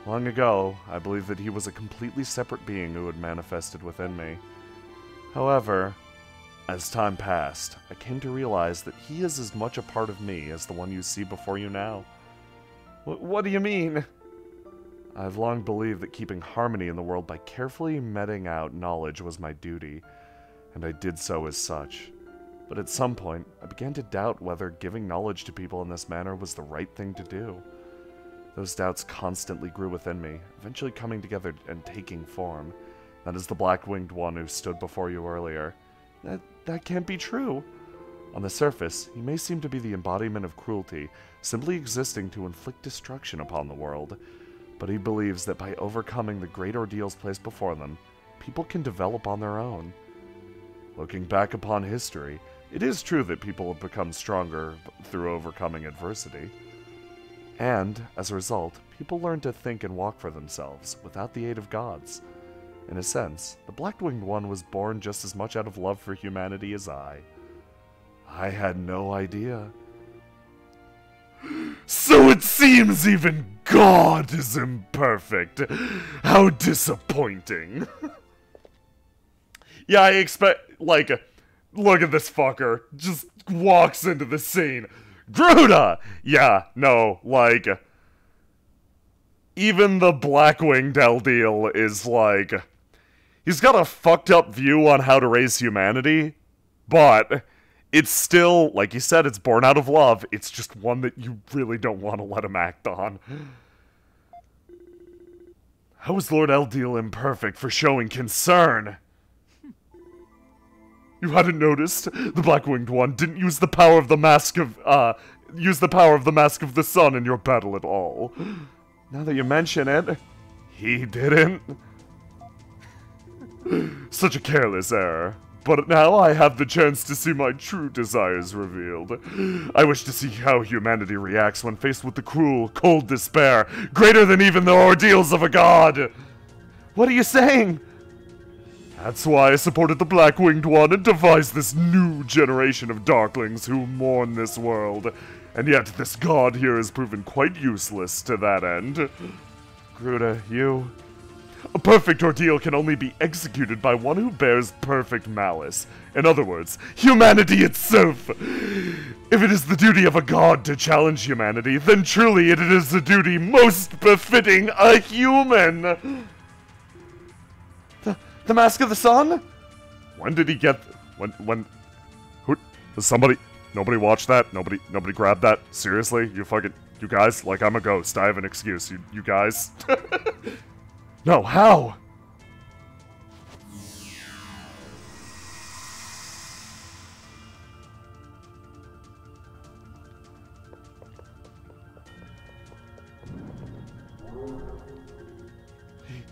Long ago, I believed that he was a completely separate being who had manifested within me. However, as time passed, I came to realize that he is as much a part of me as the one you see before you now. What do you mean? I've long believed that keeping harmony in the world by carefully meting out knowledge was my duty, and I did so as such. But at some point, I began to doubt whether giving knowledge to people in this manner was the right thing to do. Those doubts constantly grew within me, eventually coming together and taking form. That is the Black-Winged One who stood before you earlier. That can't be true. On the surface, he may seem to be the embodiment of cruelty, simply existing to inflict destruction upon the world. But he believes that by overcoming the great ordeals placed before them, people can develop on their own. Looking back upon history, it is true that people have become stronger through overcoming adversity. And, as a result, people learn to think and walk for themselves, without the aid of gods. In a sense, the Black-Winged One was born just as much out of love for humanity as I. I had no idea. So it seems even God is imperfect. How disappointing. Yeah, I expect, like, look at this fucker. Just walks into the scene. Gruda! Yeah, no, like, even the Black-Winged Eldiel is like, he's got a fucked up view on how to raise humanity, but it's still, like you said, it's born out of love. It's just one that you really don't want to let him act on. How is Lord Eldiel imperfect for showing concern? You hadn't noticed? The Black-Winged One didn't use the power of the Mask of, the Sun in your battle at all. Now that you mention it, he didn't. Such a careless error. But now I have the chance to see my true desires revealed. I wish to see how humanity reacts when faced with the cruel, cold despair, greater than even the ordeals of a god! What are you saying? That's why I supported the Black-Winged One and devised this new generation of Darklings who mourn this world. And yet this god here has proven quite useless to that end. Gruda, you... A perfect ordeal can only be executed by one who bears perfect malice. In other words, humanity itself! If it is the duty of a god to challenge humanity, then truly it is the duty most befitting a human! The Mask of the Sun? When did he get... When... Who... Somebody... Nobody watched that? Nobody grabbed that? Seriously? You fucking... You guys? Like, I'm a ghost. I have an excuse. You guys? No, how?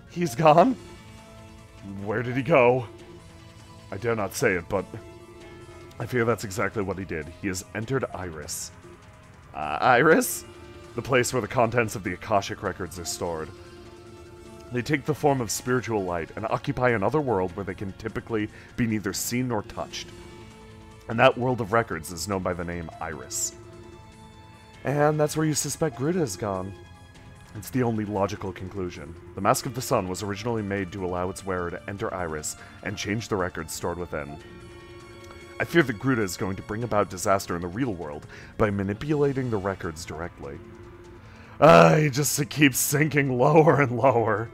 He's gone? Where did he go? I dare not say it, but I fear that's exactly what he did. He has entered Iris. Iris? The place where the contents of the Akashic records are stored. They take the form of spiritual light and occupy another world where they can typically be neither seen nor touched. And that world of records is known by the name Iris. And that's where you suspect Gruda has gone. It's the only logical conclusion. The Mask of the Sun was originally made to allow its wearer to enter Iris and change the records stored within. I fear that Gruda is going to bring about disaster in the real world by manipulating the records directly. He just keeps sinking lower and lower.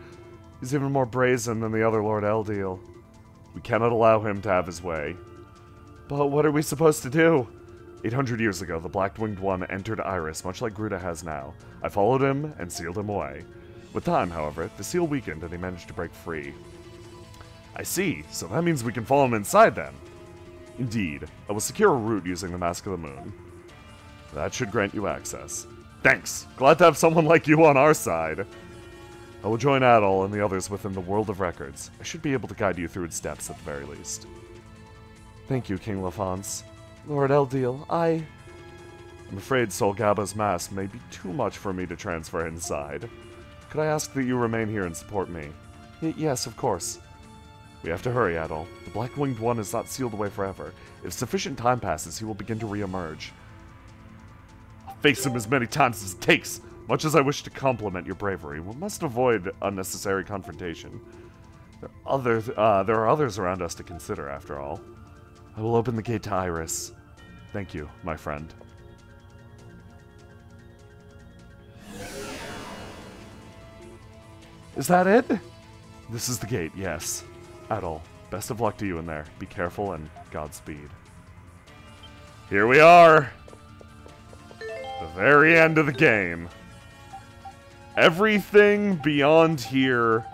He's even more brazen than the other Lord Eldiel. We cannot allow him to have his way. But what are we supposed to do? 800 years ago, the Black-Winged One entered Iris, much like Gruda has now. I followed him and sealed him away. With time, however, the seal weakened and he managed to break free. I see, so that means we can follow him inside then. Indeed, I will secure a route using the Mask of the Moon. That should grant you access. Thanks! Glad to have someone like you on our side! I will join Adol and the others within the World of Records. I should be able to guide you through its depths at the very least. Thank you, King Lafance. Lord Eldiel, I'm afraid Solgaba's mask may be too much for me to transfer inside. Could I ask that you remain here and support me? Yes, of course. We have to hurry, Adol. The Black-Winged One is not sealed away forever. If sufficient time passes, he will begin to re-emerge. I'll face him as many times as it takes. Much as I wish to compliment your bravery, we must avoid unnecessary confrontation. There are others around us to consider, after all. I will open the gate to Iris. Thank you, my friend. Is that it? This is the gate, yes. Adol, best of luck to you in there. Be careful and Godspeed. Here we are! The very end of the game. Everything beyond here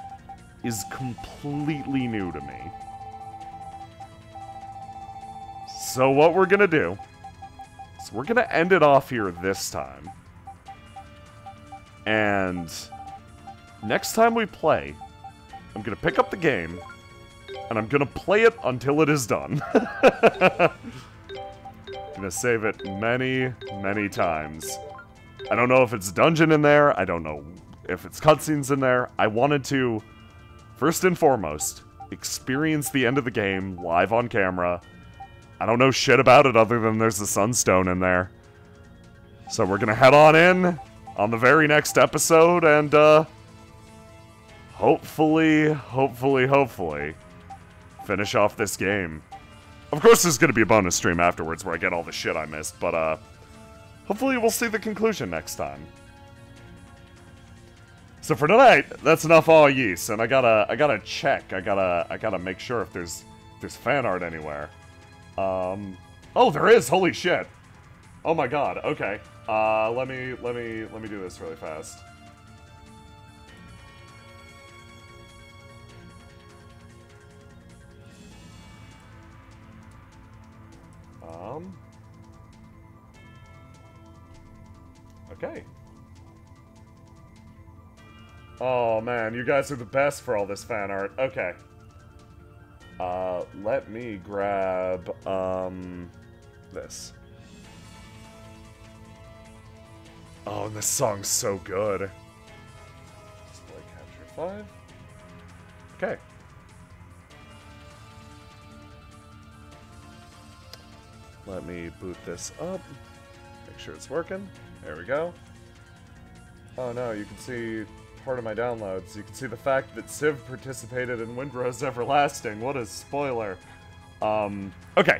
is completely new to me. So what we're gonna do is we're gonna end it off here this time. And next time we play, I'm gonna pick up the game and I'm gonna play it until it is done. Gonna save it many, many times. I don't know if it's dungeon in there. I don't know if it's cutscenes in there. I wanted to, first and foremost, experience the end of the game live on camera. I don't know shit about it other than there's the Sunstone in there. So we're gonna head on in on the very next episode and, hopefully, finish off this game. Of course there's gonna be a bonus stream afterwards where I get all the shit I missed, but, hopefully we'll see the conclusion next time. So for tonight, that's enough all yeast, and I gotta check. I gotta make sure if there's fan art anywhere. Oh, there is! Holy shit! Oh my god, okay. Let me do this really fast. Okay. Oh man, you guys are the best for all this fan art. Okay. Let me grab, this. Oh, and this song's so good. Display capture 5. Okay. Let me boot this up. Make sure it's working. There we go. Oh no, you can see part of my downloads. You can see the fact that Civ participated in Windrose Everlasting. What a spoiler. Okay.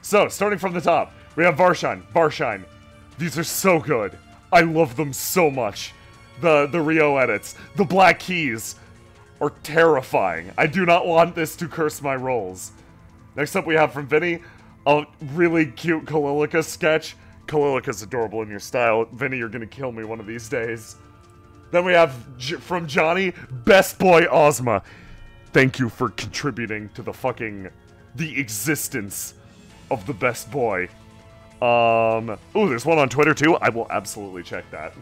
So, starting from the top, we have Varshine. These are so good. I love them so much. The Rio edits, the Black Keys are terrifying. I do not want this to curse my rolls. Next up we have from Vinny, a really cute Kalilica sketch. Kalilica's adorable in your style. Vinny, you're gonna kill me one of these days. Then we have from Johnny, Best Boy Ozma. Thank you for contributing to the existence of the Best Boy. Ooh, there's one on Twitter too. I will absolutely check that.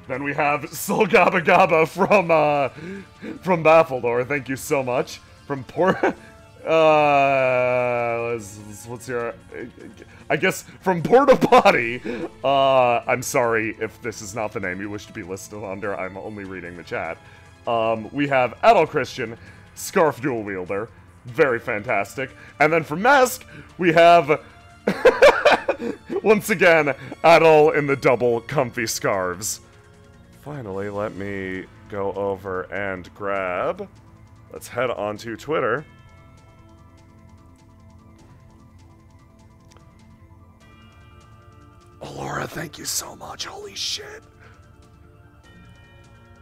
Then we have Soul Gabba Gabba from Baffledore. Thank you so much. From what's your... I guess from Porta Potty. I'm sorry if this is not the name you wish to be listed under. I'm only reading the chat. We have Adult Christian, Scarf Dual Wielder. Very fantastic. And then from Mask, we have... once again, Adol in the double comfy scarves. Finally, let me go over and grab... Let's head on to Twitter. Laura, thank you so much. Holy shit.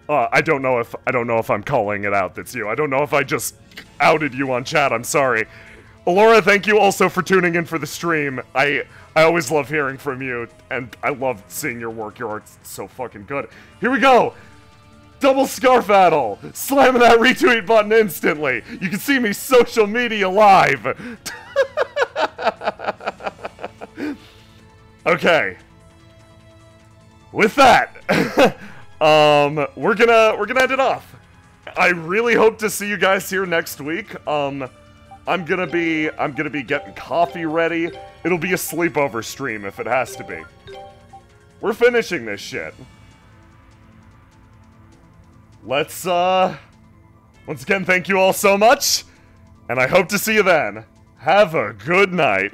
I don't know if I'm calling it out. That's you. I don't know if I just outed you on chat. I'm sorry. Laura, thank you also for tuning in for the stream. I always love hearing from you, and I love seeing your work. Your art's so fucking good. Here we go. Double Scarf Adol. Slamming that retweet button instantly. You can see me social media live. Okay. With that, we're gonna end it off. I really hope to see you guys here next week. I'm gonna be getting coffee ready. It'll be a sleepover stream if it has to be. We're finishing this shit. Let's once again thank you all so much, and I hope to see you then. Have a good night.